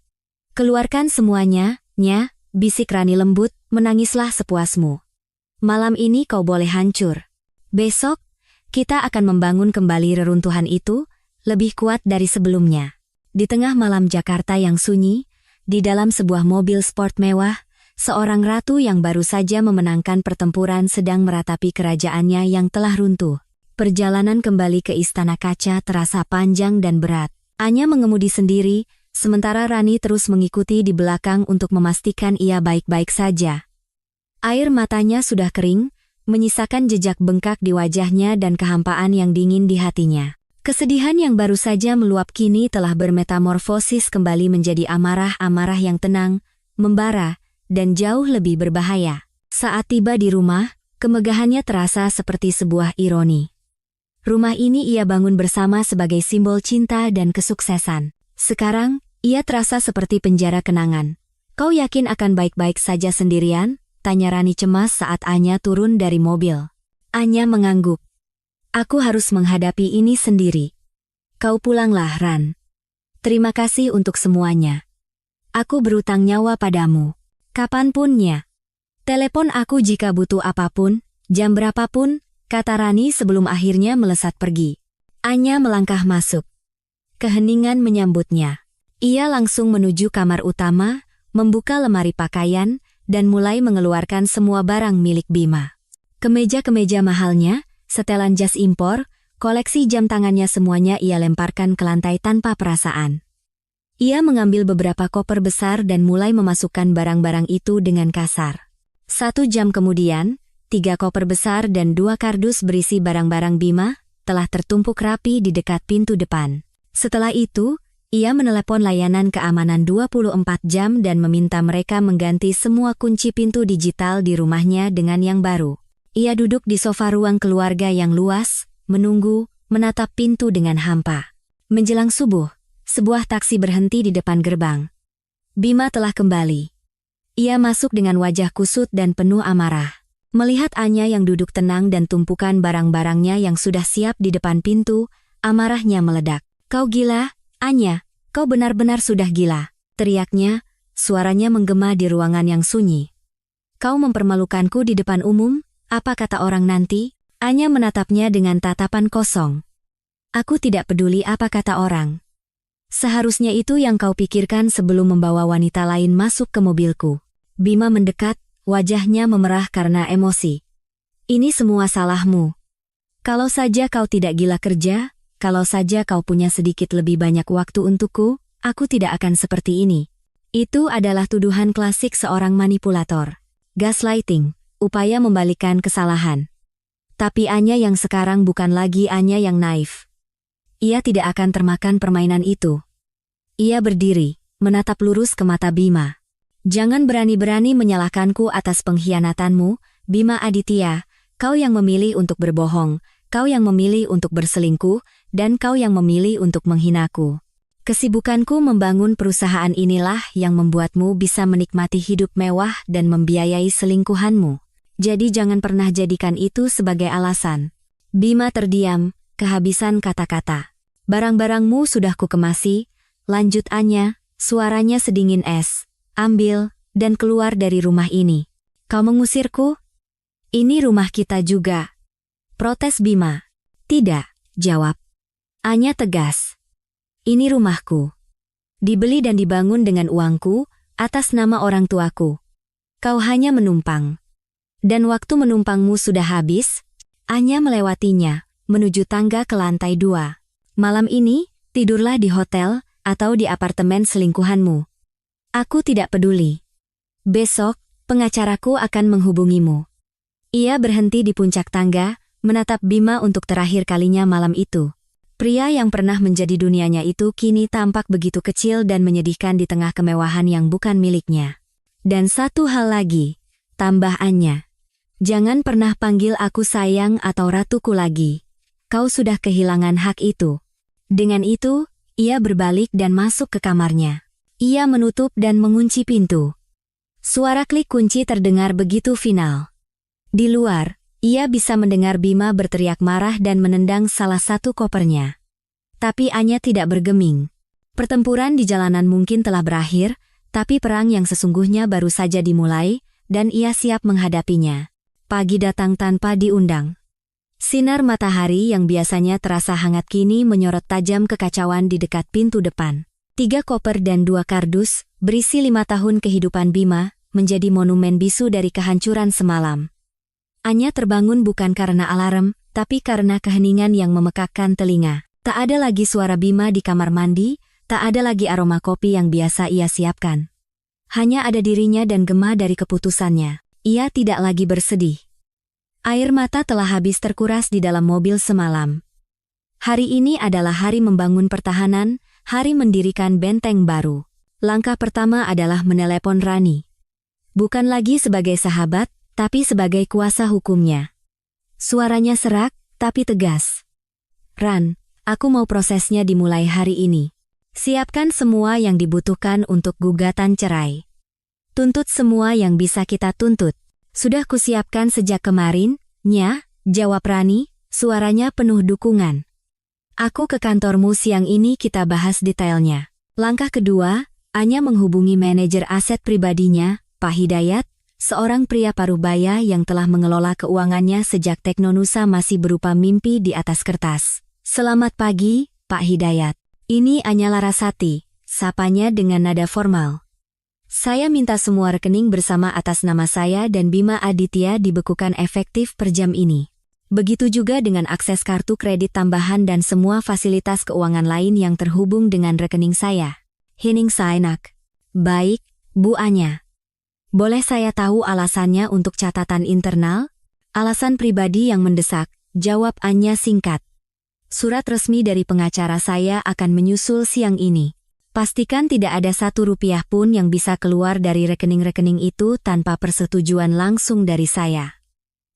Keluarkan semuanya, Nya, bisik Rani lembut, menangislah sepuasmu. Malam ini kau boleh hancur. Besok, kita akan membangun kembali reruntuhan itu, lebih kuat dari sebelumnya. Di tengah malam Jakarta yang sunyi, di dalam sebuah mobil sport mewah, seorang ratu yang baru saja memenangkan pertempuran sedang meratapi kerajaannya yang telah runtuh. Perjalanan kembali ke Istana Kaca terasa panjang dan berat. Anya mengemudi sendiri, sementara Rani terus mengikuti di belakang untuk memastikan ia baik-baik saja. Air matanya sudah kering, menyisakan jejak bengkak di wajahnya dan kehampaan yang dingin di hatinya. Kesedihan yang baru saja meluap kini telah bermetamorfosis kembali menjadi amarah-amarah yang tenang, membara, dan jauh lebih berbahaya. Saat tiba di rumah, kemegahannya terasa seperti sebuah ironi. Rumah ini ia bangun bersama sebagai simbol cinta dan kesuksesan. Sekarang, ia terasa seperti penjara kenangan. Kau yakin akan baik-baik saja sendirian? Tanya Rani cemas saat Anya turun dari mobil. Anya mengangguk. Aku harus menghadapi ini sendiri. Kau pulanglah, Ran. Terima kasih untuk semuanya. Aku berutang nyawa padamu. Kapanpun, Nya. Telepon aku jika butuh apapun, jam berapapun, kata Rani sebelum akhirnya melesat pergi. Anya melangkah masuk. Keheningan menyambutnya. Ia langsung menuju kamar utama, membuka lemari pakaian, dan mulai mengeluarkan semua barang milik Bima. Kemeja-kemeja mahalnya, setelan jas impor, koleksi jam tangannya semuanya ia lemparkan ke lantai tanpa perasaan. Ia mengambil beberapa koper besar dan mulai memasukkan barang-barang itu dengan kasar. 1 jam kemudian, 3 koper besar dan 2 kardus berisi barang-barang Bima telah tertumpuk rapi di dekat pintu depan. Setelah itu, Ia menelepon layanan keamanan 24 jam dan meminta mereka mengganti semua kunci pintu digital di rumahnya dengan yang baru. Ia duduk di sofa ruang keluarga yang luas, menunggu, menatap pintu dengan hampa. Menjelang subuh, sebuah taksi berhenti di depan gerbang. Bima telah kembali. Ia masuk dengan wajah kusut dan penuh amarah. Melihat Anya yang duduk tenang dan tumpukan barang-barangnya yang sudah siap di depan pintu, amarahnya meledak. "Kau gila, Anya, kau benar-benar sudah gila," teriaknya, suaranya menggema di ruangan yang sunyi. "Kau mempermalukanku di depan umum, apa kata orang nanti?" Anya menatapnya dengan tatapan kosong. "Aku tidak peduli apa kata orang. Seharusnya itu yang kau pikirkan sebelum membawa wanita lain masuk ke mobilku." Bima mendekat, wajahnya memerah karena emosi. "Ini semua salahmu. Kalau saja kau tidak gila kerja, kalau saja kau punya sedikit lebih banyak waktu untukku, aku tidak akan seperti ini." Itu adalah tuduhan klasik seorang manipulator. Gaslighting, upaya membalikkan kesalahan. Tapi Anya yang sekarang bukan lagi Anya yang naif. Ia tidak akan termakan permainan itu. Ia berdiri, menatap lurus ke mata Bima. "Jangan berani-berani menyalahkanku atas pengkhianatanmu, Bima Aditya. Kau yang memilih untuk berbohong, kau yang memilih untuk berselingkuh, dan kau yang memilih untuk menghinaku. Kesibukanku membangun perusahaan inilah yang membuatmu bisa menikmati hidup mewah dan membiayai selingkuhanmu. Jadi jangan pernah jadikan itu sebagai alasan." Bima terdiam, kehabisan kata-kata. "Barang-barangmu sudah kukemasi," lanjut Anya, suaranya sedingin es. "Ambil, dan keluar dari rumah ini." "Kau mengusirku? Ini rumah kita juga," protes Bima. "Tidak," jawab Anya tegas. "Ini rumahku. Dibeli dan dibangun dengan uangku, atas nama orang tuaku. Kau hanya menumpang. Dan waktu menumpangmu sudah habis." Anya melewatinya, menuju tangga ke lantai 2. "Malam ini, tidurlah di hotel, atau di apartemen selingkuhanmu. Aku tidak peduli. Besok, pengacaraku akan menghubungimu." Ia berhenti di puncak tangga, menatap Bima untuk terakhir kalinya malam itu. Pria yang pernah menjadi dunianya itu kini tampak begitu kecil dan menyedihkan di tengah kemewahan yang bukan miliknya. "Dan satu hal lagi," tambah Anya. "Jangan pernah panggil aku sayang atau ratuku lagi. Kau sudah kehilangan hak itu." Dengan itu, ia berbalik dan masuk ke kamarnya. Ia menutup dan mengunci pintu. Suara klik kunci terdengar begitu final. Di luar, ia bisa mendengar Bima berteriak marah dan menendang salah satu kopernya. Tapi Anya tidak bergeming. Pertempuran di jalanan mungkin telah berakhir, tapi perang yang sesungguhnya baru saja dimulai, dan ia siap menghadapinya. Pagi datang tanpa diundang. Sinar matahari yang biasanya terasa hangat kini menyorot tajam kekacauan di dekat pintu depan. 3 koper dan 2 kardus, berisi 5 tahun kehidupan Bima, menjadi monumen bisu dari kehancuran semalam. Anya terbangun bukan karena alarm, tapi karena keheningan yang memekakkan telinga. Tak ada lagi suara Bima di kamar mandi, tak ada lagi aroma kopi yang biasa ia siapkan. Hanya ada dirinya dan gema dari keputusannya. Ia tidak lagi bersedih. Air mata telah habis terkuras di dalam mobil semalam. Hari ini adalah hari membangun pertahanan, hari mendirikan benteng baru. Langkah pertama adalah menelepon Rani. Bukan lagi sebagai sahabat, tapi sebagai kuasa hukumnya. Suaranya serak, tapi tegas. "Ran, aku mau prosesnya dimulai hari ini. Siapkan semua yang dibutuhkan untuk gugatan cerai. Tuntut semua yang bisa kita tuntut." "Sudah kusiapkan sejak kemarin, Nya," jawab Rani, suaranya penuh dukungan. "Aku ke kantormu siang ini, kita bahas detailnya." Langkah kedua, Anya menghubungi manajer aset pribadinya, Pak Hidayat, seorang pria parubaya yang telah mengelola keuangannya sejak Teknonusa masih berupa mimpi di atas kertas. "Selamat pagi, Pak Hidayat. Ini Anya Larasati," sapanya dengan nada formal. "Saya minta semua rekening bersama atas nama saya dan Bima Aditya dibekukan efektif per jam ini. Begitu juga dengan akses kartu kredit tambahan dan semua fasilitas keuangan lain yang terhubung dengan rekening saya." Hening Sainak. "Baik, Bu Anya. Boleh saya tahu alasannya untuk catatan internal?" "Alasan pribadi yang mendesak," jawab Anya singkat. "Surat resmi dari pengacara saya akan menyusul siang ini." Pastikan tidak ada 1 rupiah pun yang bisa keluar dari rekening-rekening itu tanpa persetujuan langsung dari saya.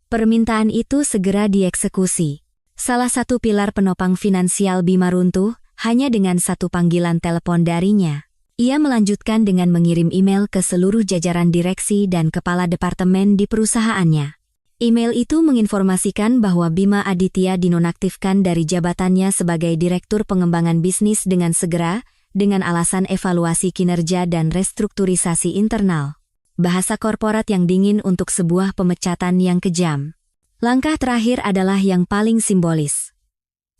Permintaan itu segera dieksekusi. Salah satu pilar penopang finansial Bima runtuh hanya dengan 1 panggilan telepon darinya. Ia melanjutkan dengan mengirim email ke seluruh jajaran direksi dan kepala departemen di perusahaannya. Email itu menginformasikan bahwa Bima Aditya dinonaktifkan dari jabatannya sebagai Direktur Pengembangan Bisnis dengan segera, dengan alasan evaluasi kinerja dan restrukturisasi internal. Bahasa korporat yang dingin untuk sebuah pemecatan yang kejam. Langkah terakhir adalah yang paling simbolis.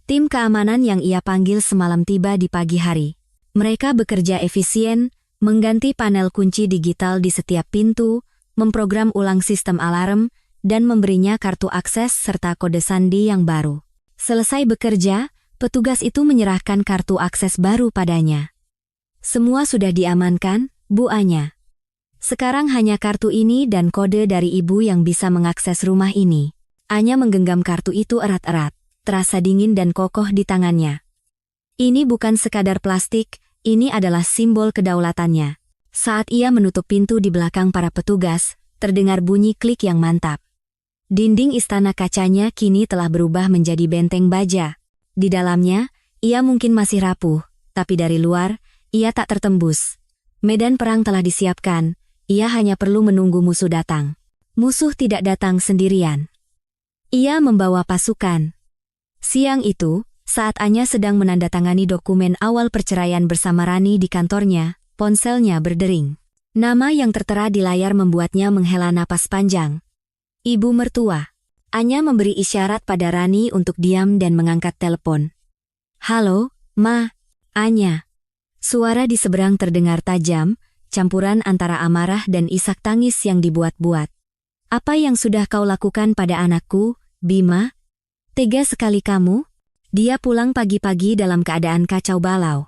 Tim keamanan yang ia panggil semalam tiba di pagi hari. Mereka bekerja efisien, mengganti panel kunci digital di setiap pintu, memprogram ulang sistem alarm, dan memberinya kartu akses serta kode sandi yang baru. Selesai bekerja, petugas itu menyerahkan kartu akses baru padanya. Semua sudah diamankan, Bu Anya. Sekarang hanya kartu ini dan kode dari ibu yang bisa mengakses rumah ini. Anya menggenggam kartu itu erat-erat, terasa dingin dan kokoh di tangannya. Ini bukan sekadar plastik, ini adalah simbol kedaulatannya. Saat ia menutup pintu di belakang para petugas, terdengar bunyi klik yang mantap. Dinding istana kacanya kini telah berubah menjadi benteng baja. Di dalamnya, ia mungkin masih rapuh, tapi dari luar, ia tak tertembus. Medan perang telah disiapkan, ia hanya perlu menunggu musuh datang. Musuh tidak datang sendirian. Ia membawa pasukan. Siang itu, saat Anya sedang menandatangani dokumen awal perceraian bersama Rani di kantornya, ponselnya berdering. Nama yang tertera di layar membuatnya menghela napas panjang. Ibu mertua. Anya memberi isyarat pada Rani untuk diam dan mengangkat telepon. Halo, Ma. Anya. Suara di seberang terdengar tajam, campuran antara amarah dan isak tangis yang dibuat-buat. Apa yang sudah kau lakukan pada anakku, Bima? Tega sekali kamu. Dia pulang pagi-pagi dalam keadaan kacau balau.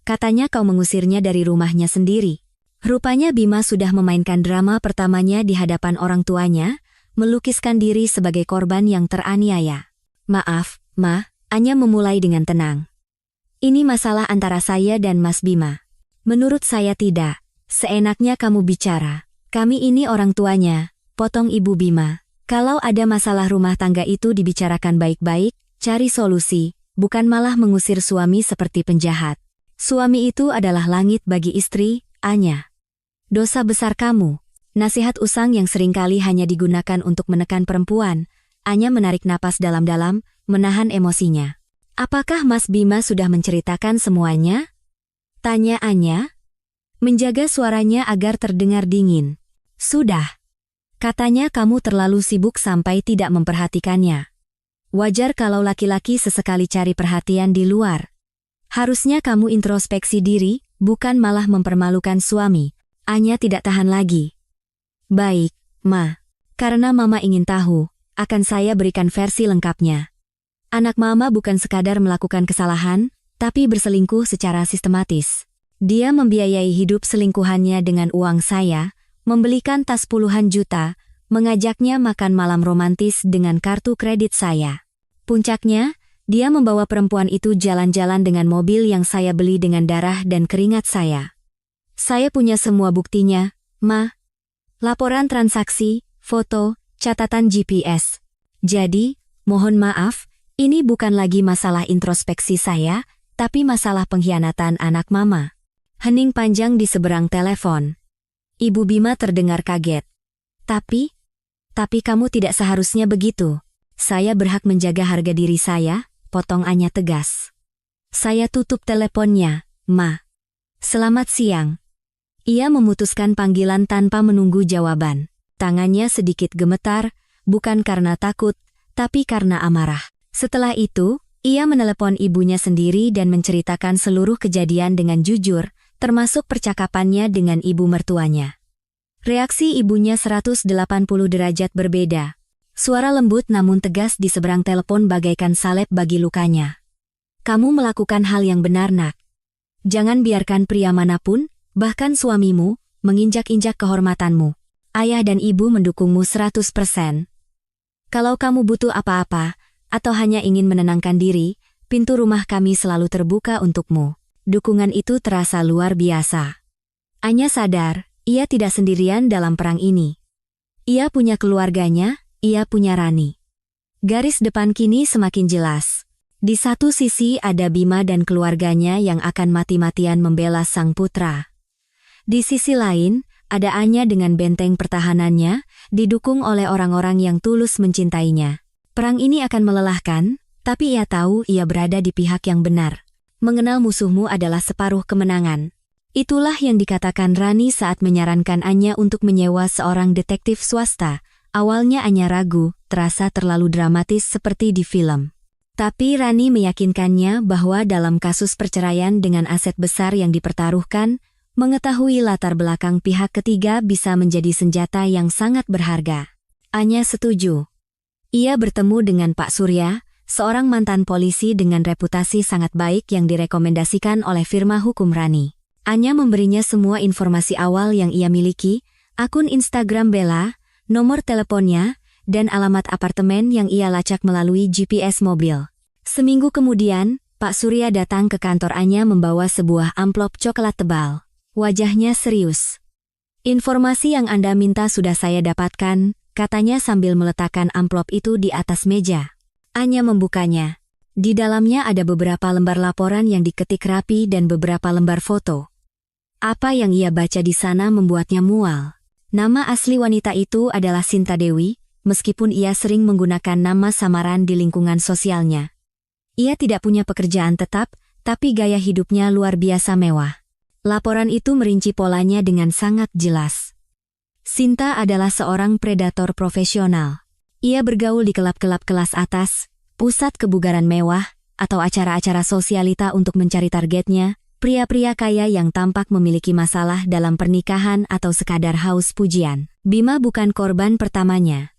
Katanya kau mengusirnya dari rumahnya sendiri. Rupanya Bima sudah memainkan drama pertamanya di hadapan orang tuanya, melukiskan diri sebagai korban yang teraniaya. Maaf, Ma, Anya memulai dengan tenang. Ini masalah antara saya dan Mas Bima. Menurut saya tidak. Seenaknya kamu bicara. Kami ini orang tuanya, potong Ibu Bima. Kalau ada masalah rumah tangga itu dibicarakan baik-baik, cari solusi, bukan malah mengusir suami seperti penjahat. Suami itu adalah langit bagi istri, Anya. Dosa besar kamu. Nasihat usang yang seringkali hanya digunakan untuk menekan perempuan. Anya menarik napas dalam-dalam, menahan emosinya. Apakah Mas Bima sudah menceritakan semuanya? Tanya Anya. Menjaga suaranya agar terdengar dingin. Sudah. Katanya kamu terlalu sibuk sampai tidak memperhatikannya. Wajar kalau laki-laki sesekali cari perhatian di luar. Harusnya kamu introspeksi diri, bukan malah mempermalukan suami. Anya tidak tahan lagi. Baik, Ma. Karena Mama ingin tahu, akan saya berikan versi lengkapnya. Anak Mama bukan sekadar melakukan kesalahan, tapi berselingkuh secara sistematis. Dia membiayai hidup selingkuhannya dengan uang saya, membelikan tas puluhan juta, mengajaknya makan malam romantis dengan kartu kredit saya. Puncaknya, dia membawa perempuan itu jalan-jalan dengan mobil yang saya beli dengan darah dan keringat saya. Saya punya semua buktinya, Ma. Laporan transaksi, foto, catatan GPS. Jadi, mohon maaf, ini bukan lagi masalah introspeksi saya, tapi masalah pengkhianatan anak Mama. Hening panjang di seberang telepon. Ibu Bima terdengar kaget. Tapi kamu tidak seharusnya begitu. Saya berhak menjaga harga diri saya, potong Anya tegas. Saya tutup teleponnya, Ma. Selamat siang. Ia memutuskan panggilan tanpa menunggu jawaban. Tangannya sedikit gemetar, bukan karena takut, tapi karena amarah. Setelah itu, ia menelepon ibunya sendiri dan menceritakan seluruh kejadian dengan jujur, termasuk percakapannya dengan ibu mertuanya. Reaksi ibunya 180 derajat berbeda. Suara lembut namun tegas di seberang telepon bagaikan salep bagi lukanya. Kamu melakukan hal yang benar, Nak. Jangan biarkan pria manapun, bahkan suamimu, menginjak-injak kehormatanmu. Ayah dan ibu mendukungmu 100%. Kalau kamu butuh apa-apa, atau hanya ingin menenangkan diri, pintu rumah kami selalu terbuka untukmu. dukungan itu terasa luar biasa. Anya sadar, ia tidak sendirian dalam perang ini. Ia punya keluarganya, ia punya Rani. Garis depan kini semakin jelas. Di satu sisi ada Bima dan keluarganya yang akan mati-matian membela sang putra. Di sisi lain, ada Anya dengan benteng pertahanannya, didukung oleh orang-orang yang tulus mencintainya. Perang ini akan melelahkan, tapi ia tahu ia berada di pihak yang benar. Mengenal musuhmu adalah separuh kemenangan. Itulah yang dikatakan Rani saat menyarankan Anya untuk menyewa seorang detektif swasta. Awalnya Anya ragu, terasa terlalu dramatis seperti di film. Tapi Rani meyakinkannya bahwa dalam kasus perceraian dengan aset besar yang dipertaruhkan, mengetahui latar belakang pihak ketiga bisa menjadi senjata yang sangat berharga. Anya setuju. Ia bertemu dengan Pak Surya, seorang mantan polisi dengan reputasi sangat baik yang direkomendasikan oleh firma hukum Rani. Anya memberinya semua informasi awal yang ia miliki, akun Instagram Bella, nomor teleponnya, dan alamat apartemen yang ia lacak melalui GPS mobil. Seminggu kemudian, Pak Surya datang ke kantor Anya membawa sebuah amplop coklat tebal. Wajahnya serius. Informasi yang Anda minta sudah saya dapatkan, katanya sambil meletakkan amplop itu di atas meja. Anya membukanya. Di dalamnya ada beberapa lembar laporan yang diketik rapi dan beberapa lembar foto. Apa yang ia baca di sana membuatnya mual. Nama asli wanita itu adalah Sinta Dewi, meskipun ia sering menggunakan nama samaran di lingkungan sosialnya. Ia tidak punya pekerjaan tetap, tapi gaya hidupnya luar biasa mewah. Laporan itu merinci polanya dengan sangat jelas. Sinta adalah seorang predator profesional. Ia bergaul di kelab-kelab kelas atas, pusat kebugaran mewah, atau acara-acara sosialita untuk mencari targetnya, pria-pria kaya yang tampak memiliki masalah dalam pernikahan atau sekadar haus pujian. Bima bukan korban pertamanya.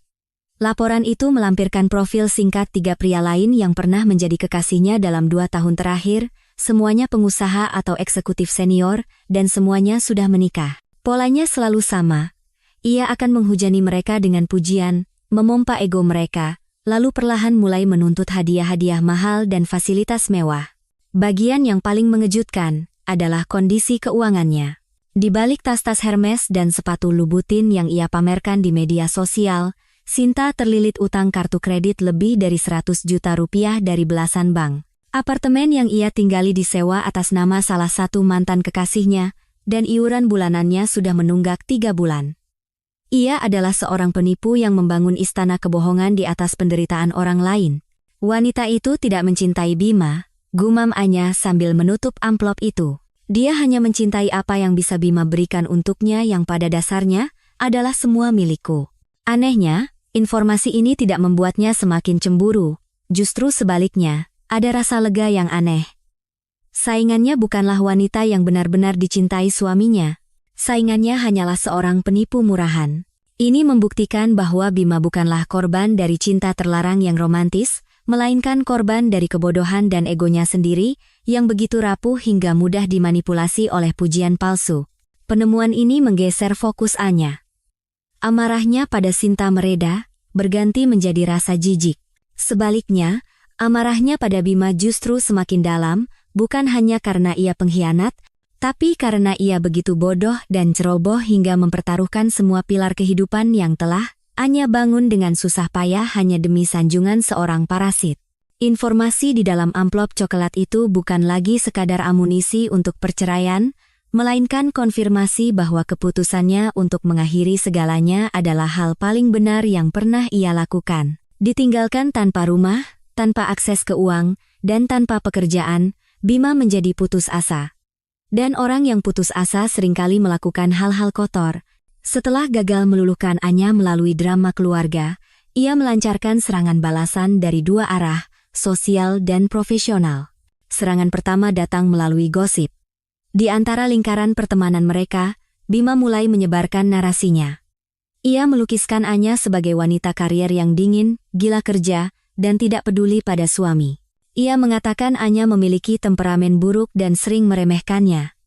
Laporan itu melampirkan profil singkat 3 pria lain yang pernah menjadi kekasihnya dalam 2 tahun terakhir, semuanya pengusaha atau eksekutif senior, dan semuanya sudah menikah. Polanya selalu sama. Ia akan menghujani mereka dengan pujian, memompa ego mereka, lalu perlahan mulai menuntut hadiah-hadiah mahal dan fasilitas mewah. Bagian yang paling mengejutkan adalah kondisi keuangannya. Di balik tas-tas Hermes dan sepatu Louboutin yang ia pamerkan di media sosial, Sinta terlilit utang kartu kredit lebih dari 100 juta rupiah dari belasan bank. Apartemen yang ia tinggali disewa atas nama salah satu mantan kekasihnya, dan iuran bulanannya sudah menunggak 3 bulan. Ia adalah seorang penipu yang membangun istana kebohongan di atas penderitaan orang lain. Wanita itu tidak mencintai Bima, gumam Anya sambil menutup amplop itu. Dia hanya mencintai apa yang bisa Bima berikan untuknya yang pada dasarnya adalah semua milikku. Anehnya, informasi ini tidak membuatnya semakin cemburu, justru sebaliknya. Ada rasa lega yang aneh. Saingannya bukanlah wanita yang benar-benar dicintai suaminya. Saingannya hanyalah seorang penipu murahan. Ini membuktikan bahwa Bima bukanlah korban dari cinta terlarang yang romantis, melainkan korban dari kebodohan dan egonya sendiri, yang begitu rapuh hingga mudah dimanipulasi oleh pujian palsu. Penemuan ini menggeser fokus Anya. Amarahnya pada Sinta mereda, berganti menjadi rasa jijik. Sebaliknya, amarahnya pada Bima justru semakin dalam, bukan hanya karena ia pengkhianat, tapi karena ia begitu bodoh dan ceroboh hingga mempertaruhkan semua pilar kehidupan yang telah Anya bangun dengan susah payah hanya demi sanjungan seorang parasit. Informasi di dalam amplop coklat itu bukan lagi sekadar amunisi untuk perceraian, melainkan konfirmasi bahwa keputusannya untuk mengakhiri segalanya adalah hal paling benar yang pernah ia lakukan. Ditinggalkan tanpa rumah, tanpa akses ke uang, dan tanpa pekerjaan, Bima menjadi putus asa. Dan orang yang putus asa seringkali melakukan hal-hal kotor. Setelah gagal meluluhkan Anya melalui drama keluarga, ia melancarkan serangan balasan dari 2 arah, sosial dan profesional. Serangan pertama datang melalui gosip. Di antara lingkaran pertemanan mereka, Bima mulai menyebarkan narasinya. Ia melukiskan Anya sebagai wanita karier yang dingin, gila kerja, dan tidak peduli pada suami. Ia mengatakan Anya memiliki temperamen buruk dan sering meremehkannya.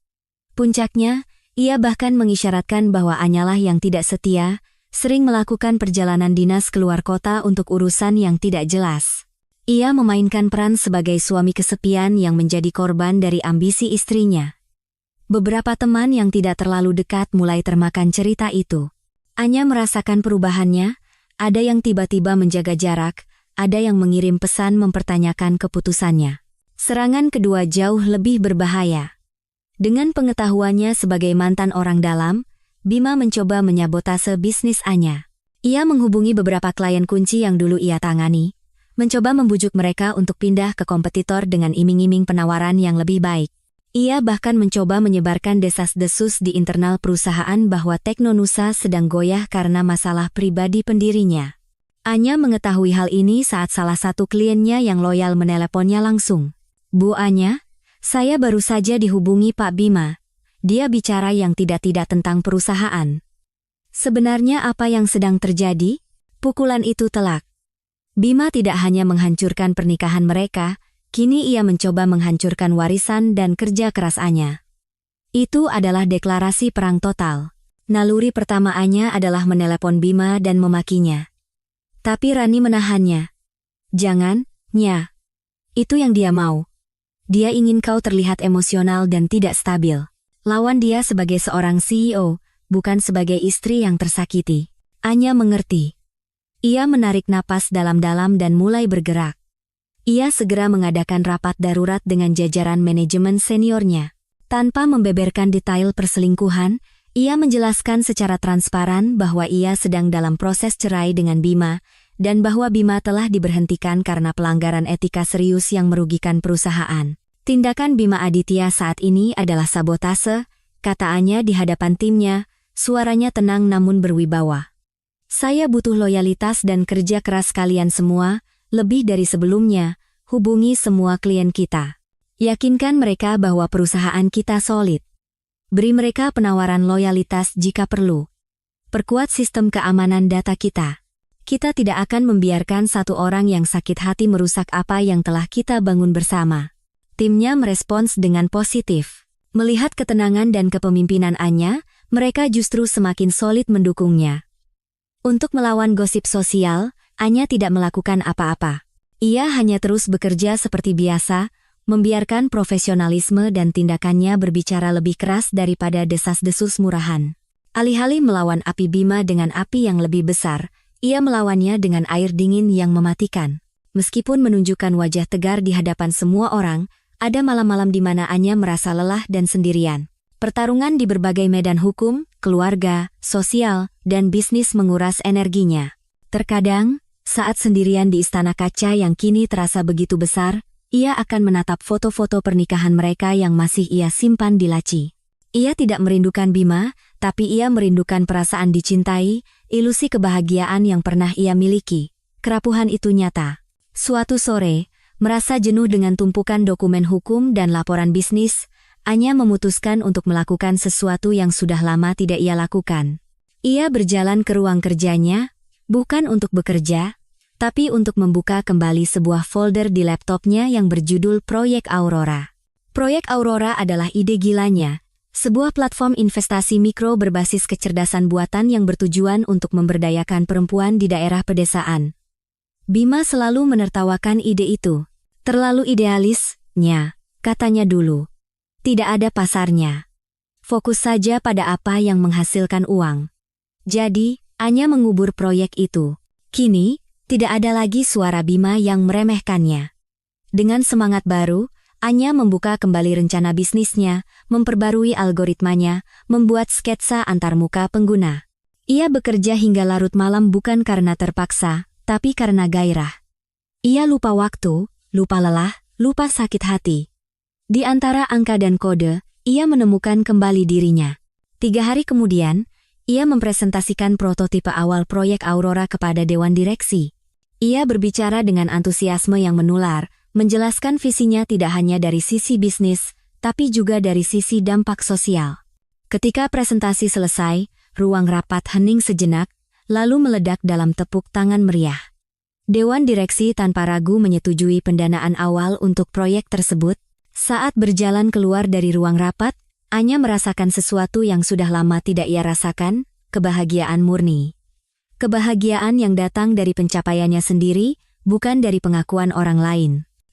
Puncaknya, ia bahkan mengisyaratkan bahwa Anyalah yang tidak setia, sering melakukan perjalanan dinas keluar kota untuk urusan yang tidak jelas. Ia memainkan peran sebagai suami kesepian yang menjadi korban dari ambisi istrinya. Beberapa teman yang tidak terlalu dekat mulai termakan cerita itu. Anya merasakan perubahannya, ada yang tiba-tiba menjaga jarak, ada yang mengirim pesan mempertanyakan keputusannya. Serangan kedua jauh lebih berbahaya. Dengan pengetahuannya sebagai mantan orang dalam, Bima mencoba menyabotase bisnis Anya. Ia menghubungi beberapa klien kunci yang dulu ia tangani, mencoba membujuk mereka untuk pindah ke kompetitor dengan iming-iming penawaran yang lebih baik. Ia bahkan mencoba menyebarkan desas-desus di internal perusahaan bahwa Teknonusa sedang goyah karena masalah pribadi pendirinya. Anya mengetahui hal ini saat salah satu kliennya yang loyal meneleponnya langsung. "Bu Anya, saya baru saja dihubungi Pak Bima. Dia bicara yang tidak-tidak tentang perusahaan. Sebenarnya apa yang sedang terjadi?" Pukulan itu telak. Bima tidak hanya menghancurkan pernikahan mereka, kini ia mencoba menghancurkan warisan dan kerja keras Anya. Itu adalah deklarasi perang total. Naluri pertama Anya adalah menelepon Bima dan memakinya. Tapi Rani menahannya. "Jangan, Nya. Itu yang dia mau. Dia ingin kau terlihat emosional dan tidak stabil. Lawan dia sebagai seorang CEO, bukan sebagai istri yang tersakiti." Anya mengerti. Ia menarik napas dalam-dalam dan mulai bergerak. Ia segera mengadakan rapat darurat dengan jajaran manajemen seniornya. Tanpa membeberkan detail perselingkuhan, ia menjelaskan secara transparan bahwa ia sedang dalam proses cerai dengan Bima, dan bahwa Bima telah diberhentikan karena pelanggaran etika serius yang merugikan perusahaan. "Tindakan Bima Aditya saat ini adalah sabotase," kata Anya di hadapan timnya, suaranya tenang namun berwibawa. "Saya butuh loyalitas dan kerja keras kalian semua, lebih dari sebelumnya. Hubungi semua klien kita. Yakinkan mereka bahwa perusahaan kita solid. Beri mereka penawaran loyalitas jika perlu. Perkuat sistem keamanan data kita. Kita tidak akan membiarkan satu orang yang sakit hati merusak apa yang telah kita bangun bersama." Timnya merespons dengan positif. Melihat ketenangan dan kepemimpinan Anya, mereka justru semakin solid mendukungnya. Untuk melawan gosip sosial, Anya tidak melakukan apa-apa. Ia hanya terus bekerja seperti biasa, membiarkan profesionalisme dan tindakannya berbicara lebih keras daripada desas-desus murahan. Alih-alih melawan api Bima dengan api yang lebih besar, ia melawannya dengan air dingin yang mematikan. Meskipun menunjukkan wajah tegar di hadapan semua orang, ada malam-malam di mana Anya merasa lelah dan sendirian. Pertarungan di berbagai medan hukum, keluarga, sosial, dan bisnis menguras energinya. Terkadang, saat sendirian di istana kaca yang kini terasa begitu besar, ia akan menatap foto-foto pernikahan mereka yang masih ia simpan di laci. Ia tidak merindukan Bima, tapi ia merindukan perasaan dicintai, ilusi kebahagiaan yang pernah ia miliki. Kerapuhan itu nyata. Suatu sore, merasa jenuh dengan tumpukan dokumen hukum dan laporan bisnis, Anya memutuskan untuk melakukan sesuatu yang sudah lama tidak ia lakukan. Ia berjalan ke ruang kerjanya, bukan untuk bekerja, tapi untuk membuka kembali sebuah folder di laptopnya yang berjudul Proyek Aurora. Proyek Aurora adalah ide gilanya, sebuah platform investasi mikro berbasis kecerdasan buatan yang bertujuan untuk memberdayakan perempuan di daerah pedesaan. Bima selalu menertawakan ide itu. "Terlalu idealis, Nya," katanya dulu. "Tidak ada pasarnya. Fokus saja pada apa yang menghasilkan uang." Jadi, Anya mengubur proyek itu. Kini, tidak ada lagi suara Bima yang meremehkannya. Dengan semangat baru, Anya membuka kembali rencana bisnisnya, memperbarui algoritmanya, membuat sketsa antarmuka pengguna. Ia bekerja hingga larut malam bukan karena terpaksa, tapi karena gairah. Ia lupa waktu, lupa lelah, lupa sakit hati. Di antara angka dan kode, ia menemukan kembali dirinya. 3 hari kemudian, ia mempresentasikan prototipe awal proyek Aurora kepada Dewan Direksi. Ia berbicara dengan antusiasme yang menular, menjelaskan visinya tidak hanya dari sisi bisnis, tapi juga dari sisi dampak sosial. Ketika presentasi selesai, ruang rapat hening sejenak, lalu meledak dalam tepuk tangan meriah. Dewan Direksi tanpa ragu menyetujui pendanaan awal untuk proyek tersebut. Saat berjalan keluar dari ruang rapat, Anya merasakan sesuatu yang sudah lama tidak ia rasakan, kebahagiaan murni. Kebahagiaan yang datang dari pencapaiannya sendiri, bukan dari pengakuan orang lain.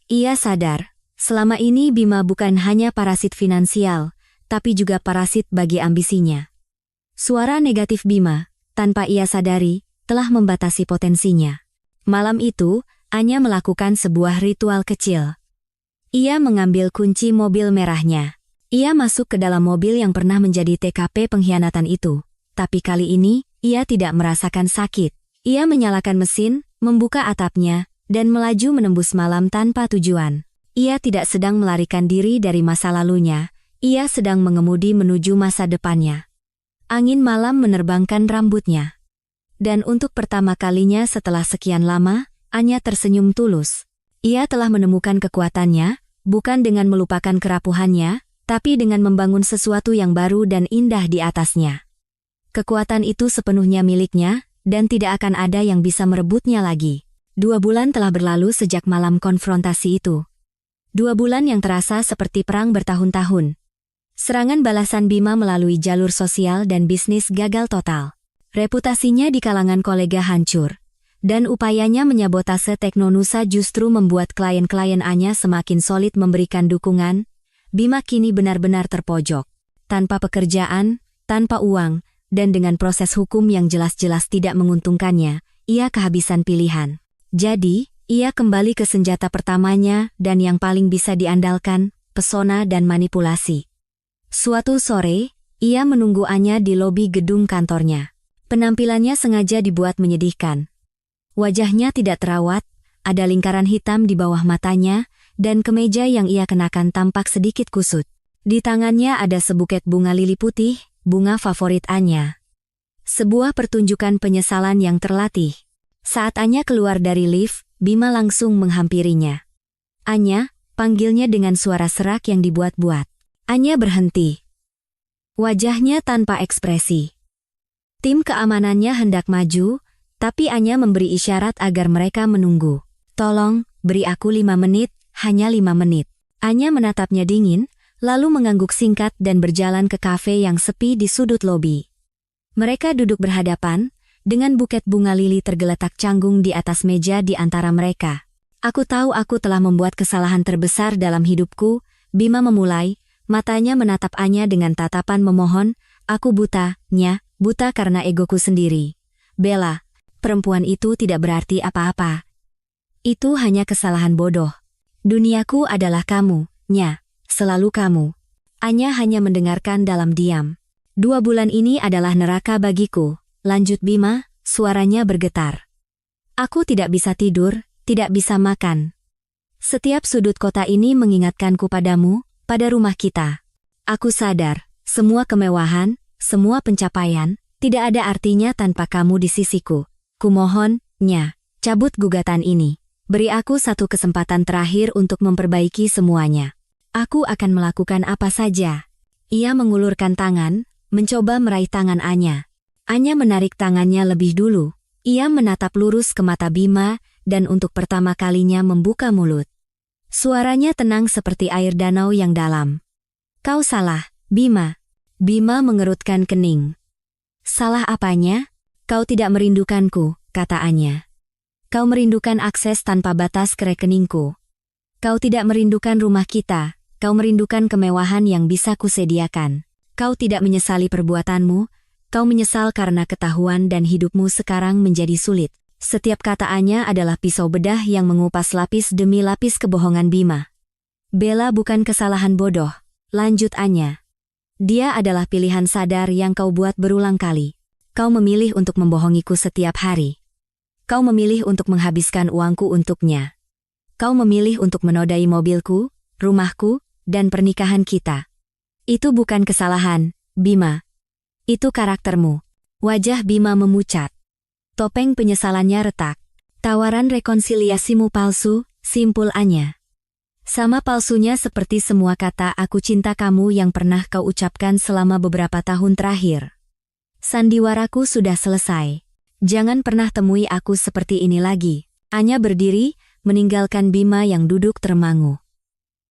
Ia sadar, selama ini Bima bukan hanya parasit finansial, tapi juga parasit bagi ambisinya. Suara negatif Bima, tanpa ia sadari, telah membatasi potensinya. Malam itu, Anya melakukan sebuah ritual kecil. Ia mengambil kunci mobil merahnya. Ia masuk ke dalam mobil yang pernah menjadi TKP pengkhianatan itu. Tapi kali ini, ia tidak merasakan sakit. Ia menyalakan mesin, membuka atapnya, dan melaju menembus malam tanpa tujuan. Ia tidak sedang melarikan diri dari masa lalunya, ia sedang mengemudi menuju masa depannya. Angin malam menerbangkan rambutnya. Dan untuk pertama kalinya setelah sekian lama, Anya tersenyum tulus. Ia telah menemukan kekuatannya, bukan dengan melupakan kerapuhannya, tapi dengan membangun sesuatu yang baru dan indah di atasnya. Kekuatan itu sepenuhnya miliknya, dan tidak akan ada yang bisa merebutnya lagi. 2 bulan telah berlalu sejak malam konfrontasi itu. 2 bulan yang terasa seperti perang bertahun-tahun. Serangan balasan Bima melalui jalur sosial dan bisnis gagal total. Reputasinya di kalangan kolega hancur. Dan upayanya menyabotase Teknonusa justru membuat klien-klien Anya semakin solid memberikan dukungan. Bima kini benar-benar terpojok. Tanpa pekerjaan, tanpa uang, dan dengan proses hukum yang jelas-jelas tidak menguntungkannya, ia kehabisan pilihan. Jadi, ia kembali ke senjata pertamanya dan yang paling bisa diandalkan, pesona dan manipulasi. Suatu sore, ia menunggu Anya di lobi gedung kantornya. Penampilannya sengaja dibuat menyedihkan. Wajahnya tidak terawat, ada lingkaran hitam di bawah matanya, dan kemeja yang ia kenakan tampak sedikit kusut. Di tangannya ada sebuket bunga lili putih, bunga favorit Anya. Sebuah pertunjukan penyesalan yang terlatih. Saat Anya keluar dari lift, Bima langsung menghampirinya. Anya, panggilnya dengan suara serak yang dibuat-buat. Anya berhenti. Wajahnya tanpa ekspresi. Tim keamanannya hendak maju, tapi Anya memberi isyarat agar mereka menunggu. Tolong, beri aku 5 menit, hanya 5 menit. Anya menatapnya dingin, lalu mengangguk singkat dan berjalan ke kafe yang sepi di sudut lobi. Mereka duduk berhadapan, dengan buket bunga lili tergeletak canggung di atas meja di antara mereka. Aku tahu aku telah membuat kesalahan terbesar dalam hidupku, Bima memulai, matanya menatap Anya dengan tatapan memohon, aku buta, Nya, buta karena egoku sendiri. Bella, perempuan itu tidak berarti apa-apa. Itu hanya kesalahan bodoh. Duniaku adalah kamu, Nya, selalu kamu. Anya hanya mendengarkan dalam diam. 2 bulan ini adalah neraka bagiku, lanjut Bima, suaranya bergetar. Aku tidak bisa tidur, tidak bisa makan. Setiap sudut kota ini mengingatkanku padamu, pada rumah kita. Aku sadar, semua kemewahan, semua pencapaian, tidak ada artinya tanpa kamu di sisiku. Kumohon, Nya, cabut gugatan ini. Beri aku satu kesempatan terakhir untuk memperbaiki semuanya. Aku akan melakukan apa saja. Ia mengulurkan tangan, mencoba meraih tangan Anya. Anya menarik tangannya lebih dulu. Ia menatap lurus ke mata Bima, dan untuk pertama kalinya membuka mulut. Suaranya tenang seperti air danau yang dalam. Kau salah, Bima. Bima mengerutkan kening. Salah apanya? Kau tidak merindukanku, kata Anya. Kau merindukan akses tanpa batas ke rekeningku. Kau tidak merindukan rumah kita, kau merindukan kemewahan yang bisa kusediakan. Kau tidak menyesali perbuatanmu, kau menyesal karena ketahuan dan hidupmu sekarang menjadi sulit. Setiap kata Anya adalah pisau bedah yang mengupas lapis demi lapis kebohongan Bima. Bella bukan kesalahan bodoh, lanjut Anya. Dia adalah pilihan sadar yang kau buat berulang kali. Kau memilih untuk membohongiku setiap hari. Kau memilih untuk menghabiskan uangku untuknya. Kau memilih untuk menodai mobilku, rumahku, dan pernikahan kita. Itu bukan kesalahan, Bima. Itu karaktermu. Wajah Bima memucat. Topeng penyesalannya retak. Tawaran rekonsiliasimu palsu, simpul Anya. Sama palsunya seperti semua kata aku cinta kamu yang pernah kau ucapkan selama beberapa tahun terakhir. Sandiwaraku sudah selesai. Jangan pernah temui aku seperti ini lagi. Anya berdiri, meninggalkan Bima yang duduk termangu.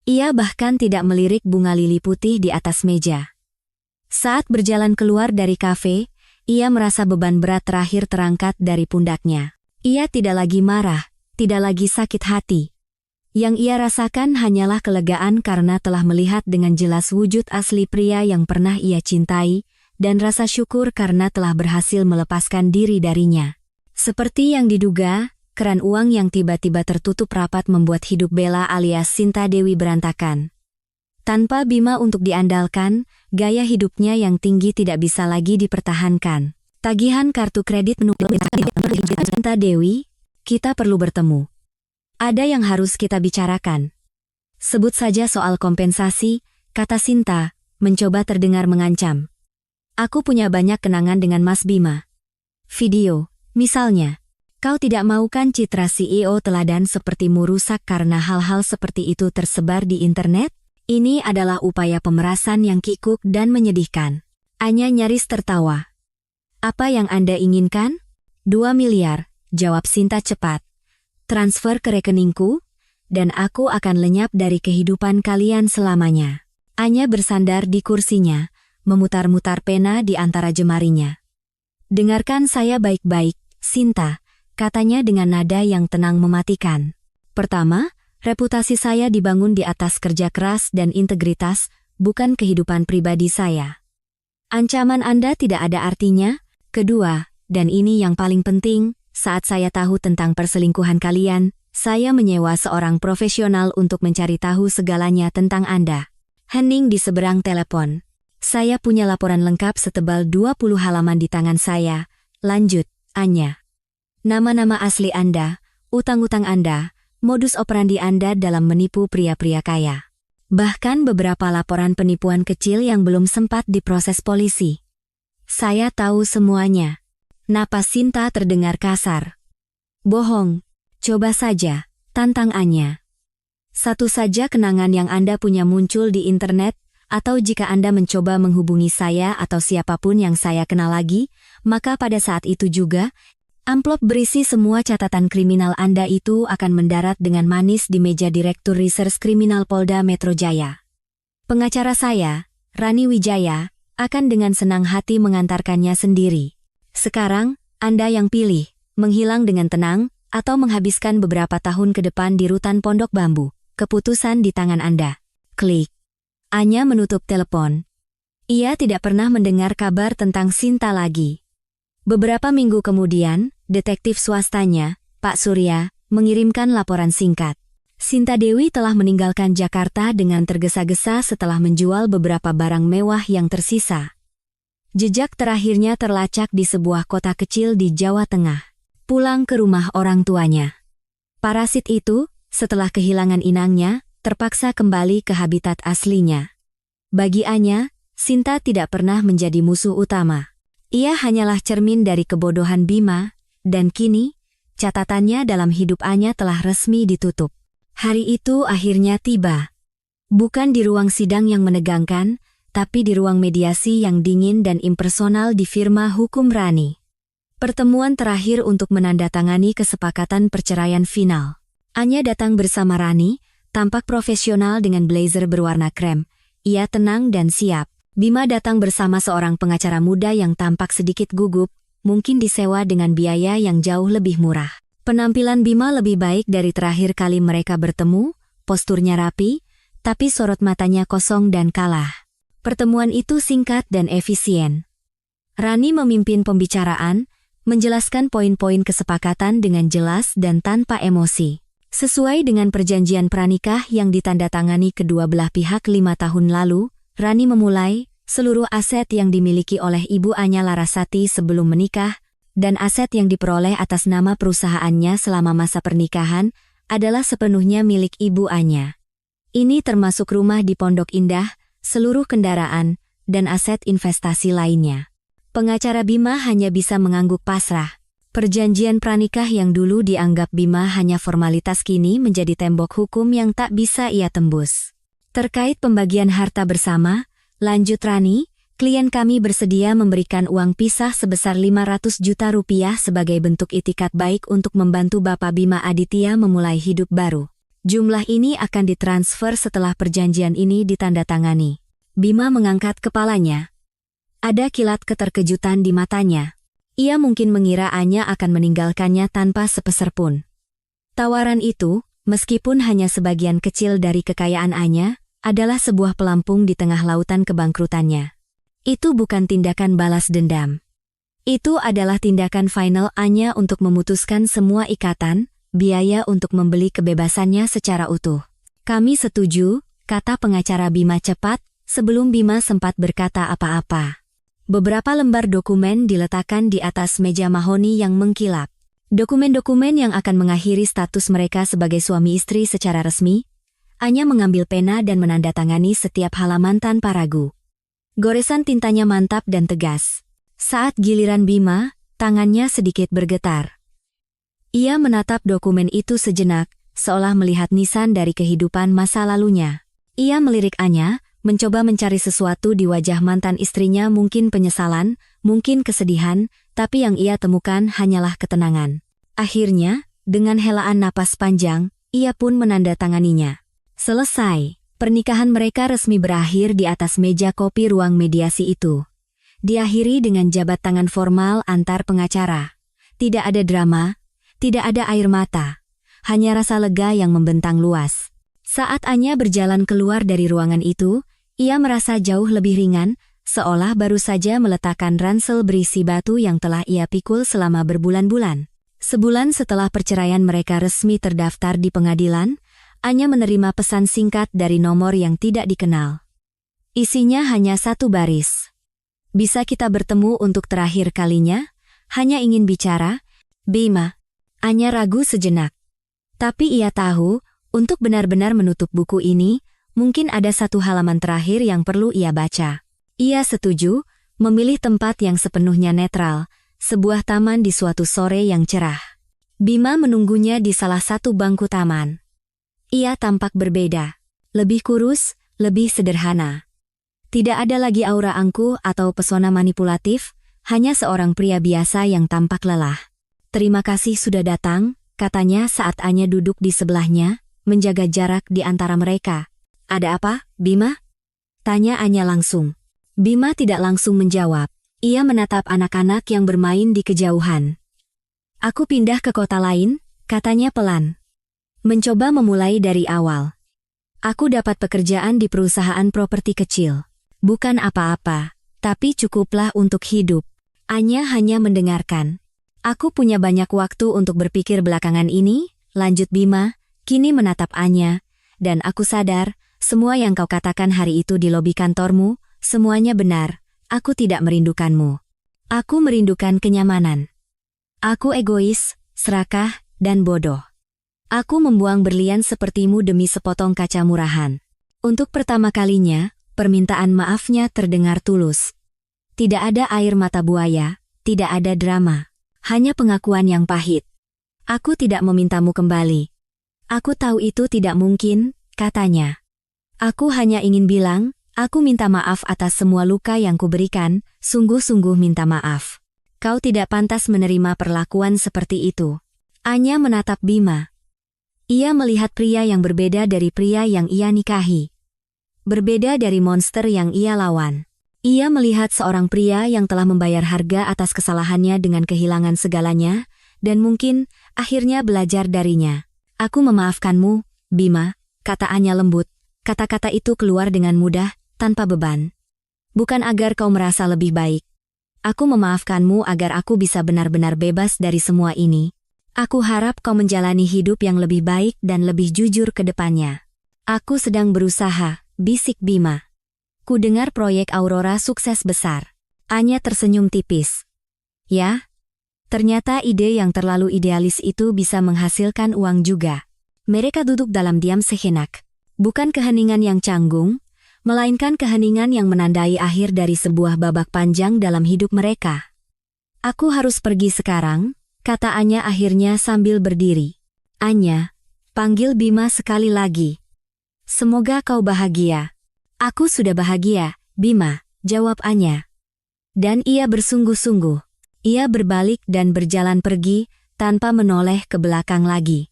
Ia bahkan tidak melirik bunga lili putih di atas meja. Saat berjalan keluar dari kafe, ia merasa beban berat terakhir terangkat dari pundaknya. Ia tidak lagi marah, tidak lagi sakit hati. Yang ia rasakan hanyalah kelegaan karena telah melihat dengan jelas wujud asli pria yang pernah ia cintai, dan rasa syukur karena telah berhasil melepaskan diri darinya. Seperti yang diduga, keran uang yang tiba-tiba tertutup rapat membuat hidup Bella alias Sinta Dewi berantakan. Tanpa Bima untuk diandalkan, gaya hidupnya yang tinggi tidak bisa lagi dipertahankan. Tagihan kartu kredit menumpuk. Sinta Dewi, kita perlu bertemu. Ada yang harus kita bicarakan. Sebut saja soal kompensasi, kata Sinta, mencoba terdengar mengancam. Aku punya banyak kenangan dengan Mas Bima. Video, misalnya. Kau tidak mau kan citra CEO teladan sepertimu rusak karena hal-hal seperti itu tersebar di internet? Ini adalah upaya pemerasan yang kikuk dan menyedihkan. Anya nyaris tertawa. Apa yang Anda inginkan? 2 miliar, jawab Sinta cepat. Transfer ke rekeningku, dan aku akan lenyap dari kehidupan kalian selamanya. Anya bersandar di kursinya, memutar-mutar pena di antara jemarinya. Dengarkan saya baik-baik, Sinta, katanya dengan nada yang tenang mematikan. Pertama, reputasi saya dibangun di atas kerja keras dan integritas, bukan kehidupan pribadi saya. Ancaman Anda tidak ada artinya. Kedua, dan ini yang paling penting, saat saya tahu tentang perselingkuhan kalian, saya menyewa seorang profesional untuk mencari tahu segalanya tentang Anda. Hening di seberang telepon. Saya punya laporan lengkap setebal 20 halaman di tangan saya. Lanjut, Anya. Nama-nama asli Anda, utang-utang Anda, modus operandi Anda dalam menipu pria-pria kaya. Bahkan beberapa laporan penipuan kecil yang belum sempat diproses polisi. Saya tahu semuanya. Napas Sinta terdengar kasar. Bohong. Coba saja, tantang Anya. Satu saja kenangan yang Anda punya muncul di internet, atau jika Anda mencoba menghubungi saya atau siapapun yang saya kenal lagi, maka pada saat itu juga, amplop berisi semua catatan kriminal Anda itu akan mendarat dengan manis di meja Direktur Reserse Kriminal Polda Metro Jaya. Pengacara saya, Rani Wijaya, akan dengan senang hati mengantarkannya sendiri. Sekarang, Anda yang pilih, menghilang dengan tenang, atau menghabiskan beberapa tahun ke depan di rutan Pondok Bambu. Keputusan di tangan Anda. Klik. Anya menutup telepon. Ia tidak pernah mendengar kabar tentang Sinta lagi. Beberapa minggu kemudian, detektif swastanya, Pak Surya, mengirimkan laporan singkat. Sinta Dewi telah meninggalkan Jakarta dengan tergesa-gesa setelah menjual beberapa barang mewah yang tersisa. Jejak terakhirnya terlacak di sebuah kota kecil di Jawa Tengah. Pulang ke rumah orang tuanya. Parasit itu, setelah kehilangan inangnya, terpaksa kembali ke habitat aslinya. Bagi Anya, Sinta tidak pernah menjadi musuh utama. Ia hanyalah cermin dari kebodohan Bima, dan kini, catatannya dalam hidup Anya telah resmi ditutup. Hari itu akhirnya tiba. Bukan di ruang sidang yang menegangkan, tapi di ruang mediasi yang dingin dan impersonal di firma hukum Rani. Pertemuan terakhir untuk menandatangani kesepakatan perceraian final. Anya datang bersama Rani, tampak profesional dengan blazer berwarna krem. Ia tenang dan siap. Bima datang bersama seorang pengacara muda yang tampak sedikit gugup, mungkin disewa dengan biaya yang jauh lebih murah. Penampilan Bima lebih baik dari terakhir kali mereka bertemu, posturnya rapi, tapi sorot matanya kosong dan kalah. Pertemuan itu singkat dan efisien. Rani memimpin pembicaraan, menjelaskan poin-poin kesepakatan dengan jelas dan tanpa emosi. Sesuai dengan perjanjian pranikah yang ditandatangani kedua belah pihak 5 tahun lalu, Rani memulai, seluruh aset yang dimiliki oleh Ibu Anya Larasati sebelum menikah, dan aset yang diperoleh atas nama perusahaannya selama masa pernikahan, adalah sepenuhnya milik Ibu Anya. Ini termasuk rumah di Pondok Indah, seluruh kendaraan, dan aset investasi lainnya. Pengacara Bima hanya bisa mengangguk pasrah. Perjanjian pranikah yang dulu dianggap Bima hanya formalitas kini menjadi tembok hukum yang tak bisa ia tembus. Terkait pembagian harta bersama, lanjut Rani, klien kami bersedia memberikan uang pisah sebesar 500 juta rupiah sebagai bentuk itikat baik untuk membantu Bapak Bima Aditya memulai hidup baru. Jumlah ini akan ditransfer setelah perjanjian ini ditandatangani. Bima mengangkat kepalanya. Ada kilat keterkejutan di matanya. Ia mungkin mengira Anya akan meninggalkannya tanpa sepeser pun. Tawaran itu, meskipun hanya sebagian kecil dari kekayaan Anya, adalah sebuah pelampung di tengah lautan kebangkrutannya. Itu bukan tindakan balas dendam. Itu adalah tindakan final Anya untuk memutuskan semua ikatan, biaya untuk membeli kebebasannya secara utuh. Kami setuju, kata pengacara Bima cepat, sebelum Bima sempat berkata apa-apa. Beberapa lembar dokumen diletakkan di atas meja mahoni yang mengkilap. Dokumen-dokumen yang akan mengakhiri status mereka sebagai suami istri secara resmi. Anya mengambil pena dan menandatangani setiap halaman tanpa ragu. Goresan tintanya mantap dan tegas. Saat giliran Bima, tangannya sedikit bergetar. Ia menatap dokumen itu sejenak, seolah melihat nisan dari kehidupan masa lalunya. Ia melirik Anya, mencoba mencari sesuatu di wajah mantan istrinya, mungkin penyesalan, mungkin kesedihan, tapi yang ia temukan hanyalah ketenangan. Akhirnya, dengan helaan napas panjang, ia pun menandatanganinya. Selesai, pernikahan mereka resmi berakhir di atas meja kopi ruang mediasi itu. Diakhiri dengan jabat tangan formal antar pengacara. Tidak ada drama, tidak ada air mata, hanya rasa lega yang membentang luas. Saat Anya berjalan keluar dari ruangan itu, ia merasa jauh lebih ringan, seolah baru saja meletakkan ransel berisi batu yang telah ia pikul selama berbulan-bulan. Sebulan setelah perceraian mereka resmi terdaftar di pengadilan, Anya menerima pesan singkat dari nomor yang tidak dikenal. Isinya hanya satu baris. Bisa kita bertemu untuk terakhir kalinya? Hanya ingin bicara, Bima. Anya ragu sejenak. Tapi ia tahu, untuk benar-benar menutup buku ini, mungkin ada satu halaman terakhir yang perlu ia baca. Ia setuju, memilih tempat yang sepenuhnya netral, sebuah taman di suatu sore yang cerah. Bima menunggunya di salah satu bangku taman. Ia tampak berbeda, lebih kurus, lebih sederhana. Tidak ada lagi aura angkuh atau pesona manipulatif, hanya seorang pria biasa yang tampak lelah. Terima kasih sudah datang, katanya saat Anya duduk di sebelahnya, menjaga jarak di antara mereka. Ada apa, Bima? Tanya Anya langsung. Bima tidak langsung menjawab. Ia menatap anak-anak yang bermain di kejauhan. Aku pindah ke kota lain, katanya pelan. Mencoba memulai dari awal. Aku dapat pekerjaan di perusahaan properti kecil. Bukan apa-apa, tapi cukuplah untuk hidup. Anya hanya mendengarkan. Aku punya banyak waktu untuk berpikir belakangan ini, lanjut Bima, kini menatap Anya, dan aku sadar, semua yang kau katakan hari itu di lobi kantormu, semuanya benar, aku tidak merindukanmu. Aku merindukan kenyamanan. Aku egois, serakah, dan bodoh. Aku membuang berlian sepertimu demi sepotong kaca murahan. Untuk pertama kalinya, permintaan maafnya terdengar tulus. Tidak ada air mata buaya, tidak ada drama. Hanya pengakuan yang pahit. Aku tidak memintamu kembali. Aku tahu itu tidak mungkin, katanya. Aku hanya ingin bilang, aku minta maaf atas semua luka yang kuberikan, sungguh-sungguh minta maaf. Kau tidak pantas menerima perlakuan seperti itu. Anya menatap Bima. Ia melihat pria yang berbeda dari pria yang ia nikahi. Berbeda dari monster yang ia lawan. Ia melihat seorang pria yang telah membayar harga atas kesalahannya dengan kehilangan segalanya, dan mungkin, akhirnya belajar darinya. Aku memaafkanmu, Bima, kata Anya lembut. Kata-kata itu keluar dengan mudah, tanpa beban. Bukan agar kau merasa lebih baik. Aku memaafkanmu agar aku bisa benar-benar bebas dari semua ini. Aku harap kau menjalani hidup yang lebih baik dan lebih jujur ke depannya. Aku sedang berusaha, bisik Bima. Ku dengar proyek Aurora sukses besar. Anya tersenyum tipis. Ya? Ternyata ide yang terlalu idealis itu bisa menghasilkan uang juga. Mereka duduk dalam diam sejenak. Bukan keheningan yang canggung, melainkan keheningan yang menandai akhir dari sebuah babak panjang dalam hidup mereka. Aku harus pergi sekarang, kata Anya akhirnya sambil berdiri. Anya, panggil Bima sekali lagi. Semoga kau bahagia. Aku sudah bahagia, Bima, jawab Anya. Dan ia bersungguh-sungguh. Ia berbalik dan berjalan pergi, tanpa menoleh ke belakang lagi.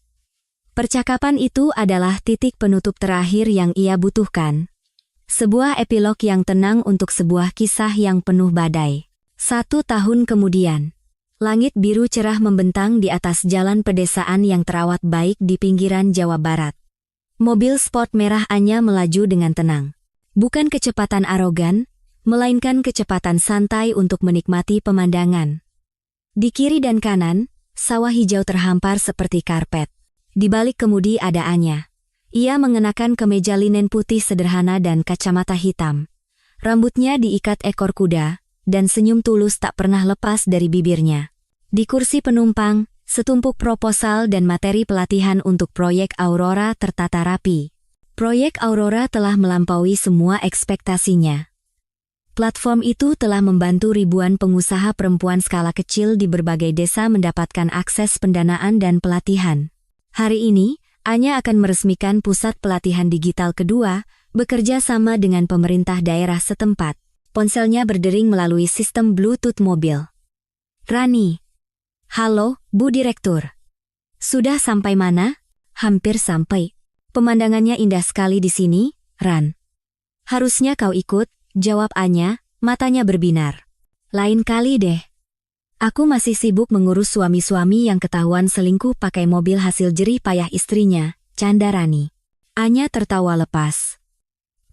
Percakapan itu adalah titik penutup terakhir yang ia butuhkan. Sebuah epilog yang tenang untuk sebuah kisah yang penuh badai. 1 tahun kemudian. Langit biru cerah membentang di atas jalan pedesaan yang terawat baik di pinggiran Jawa Barat. Mobil sport merah Anya melaju dengan tenang. Bukan kecepatan arogan, melainkan kecepatan santai untuk menikmati pemandangan. Di kiri dan kanan, sawah hijau terhampar seperti karpet. Di balik kemudi ada Anya. Ia mengenakan kemeja linen putih sederhana dan kacamata hitam. Rambutnya diikat ekor kuda, dan senyum tulus tak pernah lepas dari bibirnya. Di kursi penumpang, setumpuk proposal dan materi pelatihan untuk proyek Aurora tertata rapi. Proyek Aurora telah melampaui semua ekspektasinya. Platform itu telah membantu ribuan pengusaha perempuan skala kecil di berbagai desa mendapatkan akses pendanaan dan pelatihan. Hari ini, Anya akan meresmikan pusat pelatihan digital kedua, bekerja sama dengan pemerintah daerah setempat. Ponselnya berdering melalui sistem Bluetooth mobil. Rani. Halo, Bu Direktur. Sudah sampai mana? Hampir sampai. Pemandangannya indah sekali di sini, Ran. Harusnya kau ikut, jawab Anya, matanya berbinar. Lain kali deh. Aku masih sibuk mengurus suami-suami yang ketahuan selingkuh pakai mobil hasil jerih payah istrinya, canda Rani. Anya tertawa lepas.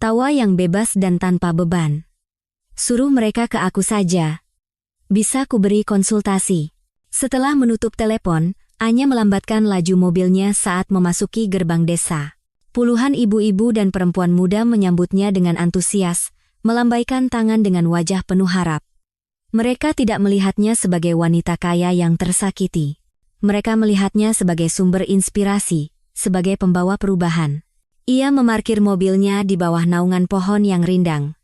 Tawa yang bebas dan tanpa beban. Suruh mereka ke aku saja. Bisa ku beri konsultasi. Setelah menutup telepon, Anya melambatkan laju mobilnya saat memasuki gerbang desa. Puluhan ibu-ibu dan perempuan muda menyambutnya dengan antusias, melambaikan tangan dengan wajah penuh harap. Mereka tidak melihatnya sebagai wanita kaya yang tersakiti. Mereka melihatnya sebagai sumber inspirasi, sebagai pembawa perubahan. Ia memarkir mobilnya di bawah naungan pohon yang rindang.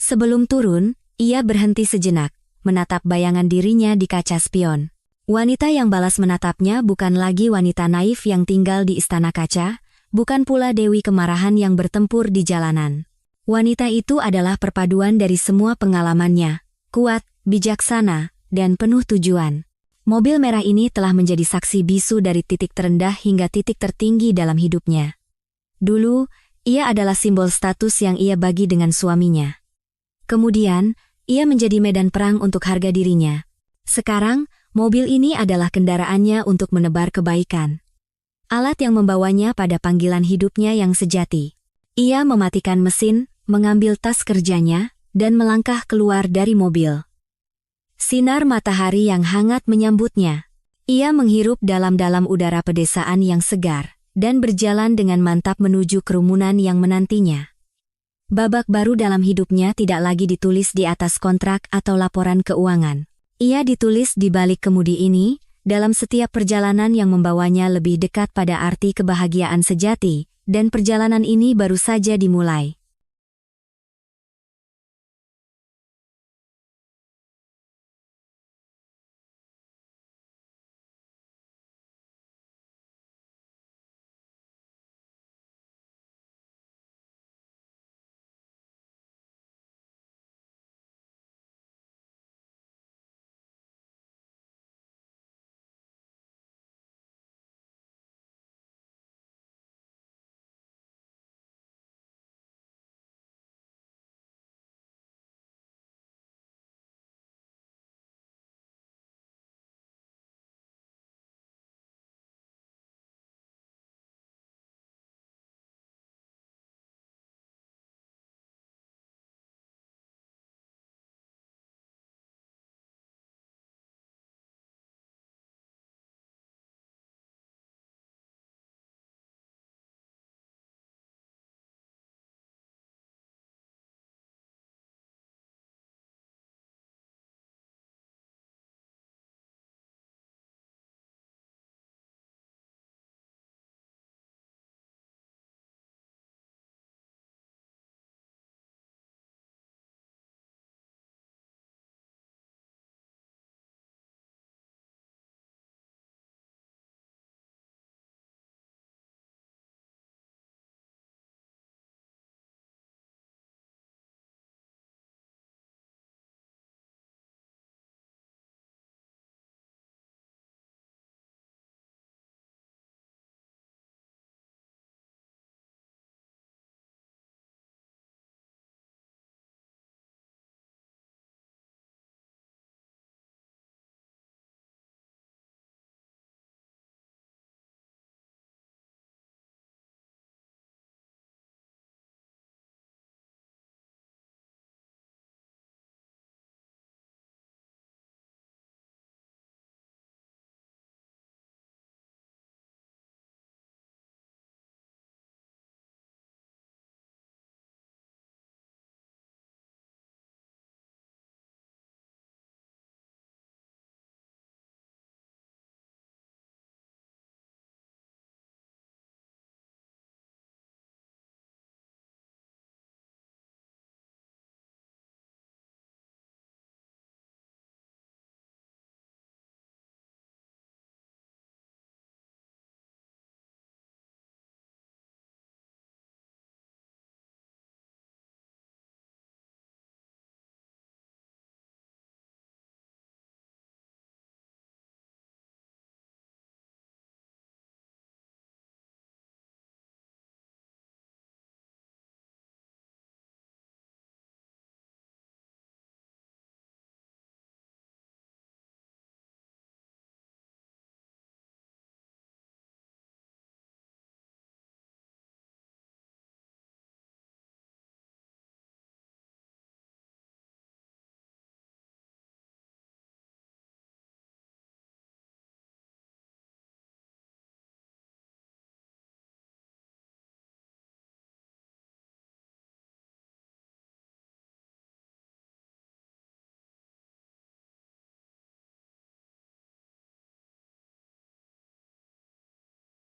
Sebelum turun, ia berhenti sejenak, menatap bayangan dirinya di kaca spion. Wanita yang balas menatapnya bukan lagi wanita naif yang tinggal di istana kaca, bukan pula Dewi Kemarahan yang bertempur di jalanan. Wanita itu adalah perpaduan dari semua pengalamannya, kuat, bijaksana, dan penuh tujuan. Mobil merah ini telah menjadi saksi bisu dari titik terendah hingga titik tertinggi dalam hidupnya. Dulu, ia adalah simbol status yang ia bagi dengan suaminya. Kemudian, ia menjadi medan perang untuk harga dirinya. Sekarang, mobil ini adalah kendaraannya untuk menebar kebaikan. Alat yang membawanya pada panggilan hidupnya yang sejati. Ia mematikan mesin, mengambil tas kerjanya, dan melangkah keluar dari mobil. Sinar matahari yang hangat menyambutnya. Ia menghirup dalam-dalam udara pedesaan yang segar, dan berjalan dengan mantap menuju kerumunan yang menantinya. Babak baru dalam hidupnya tidak lagi ditulis di atas kontrak atau laporan keuangan. Ia ditulis di balik kemudi ini, dalam setiap perjalanan yang membawanya lebih dekat pada arti kebahagiaan sejati, dan perjalanan ini baru saja dimulai.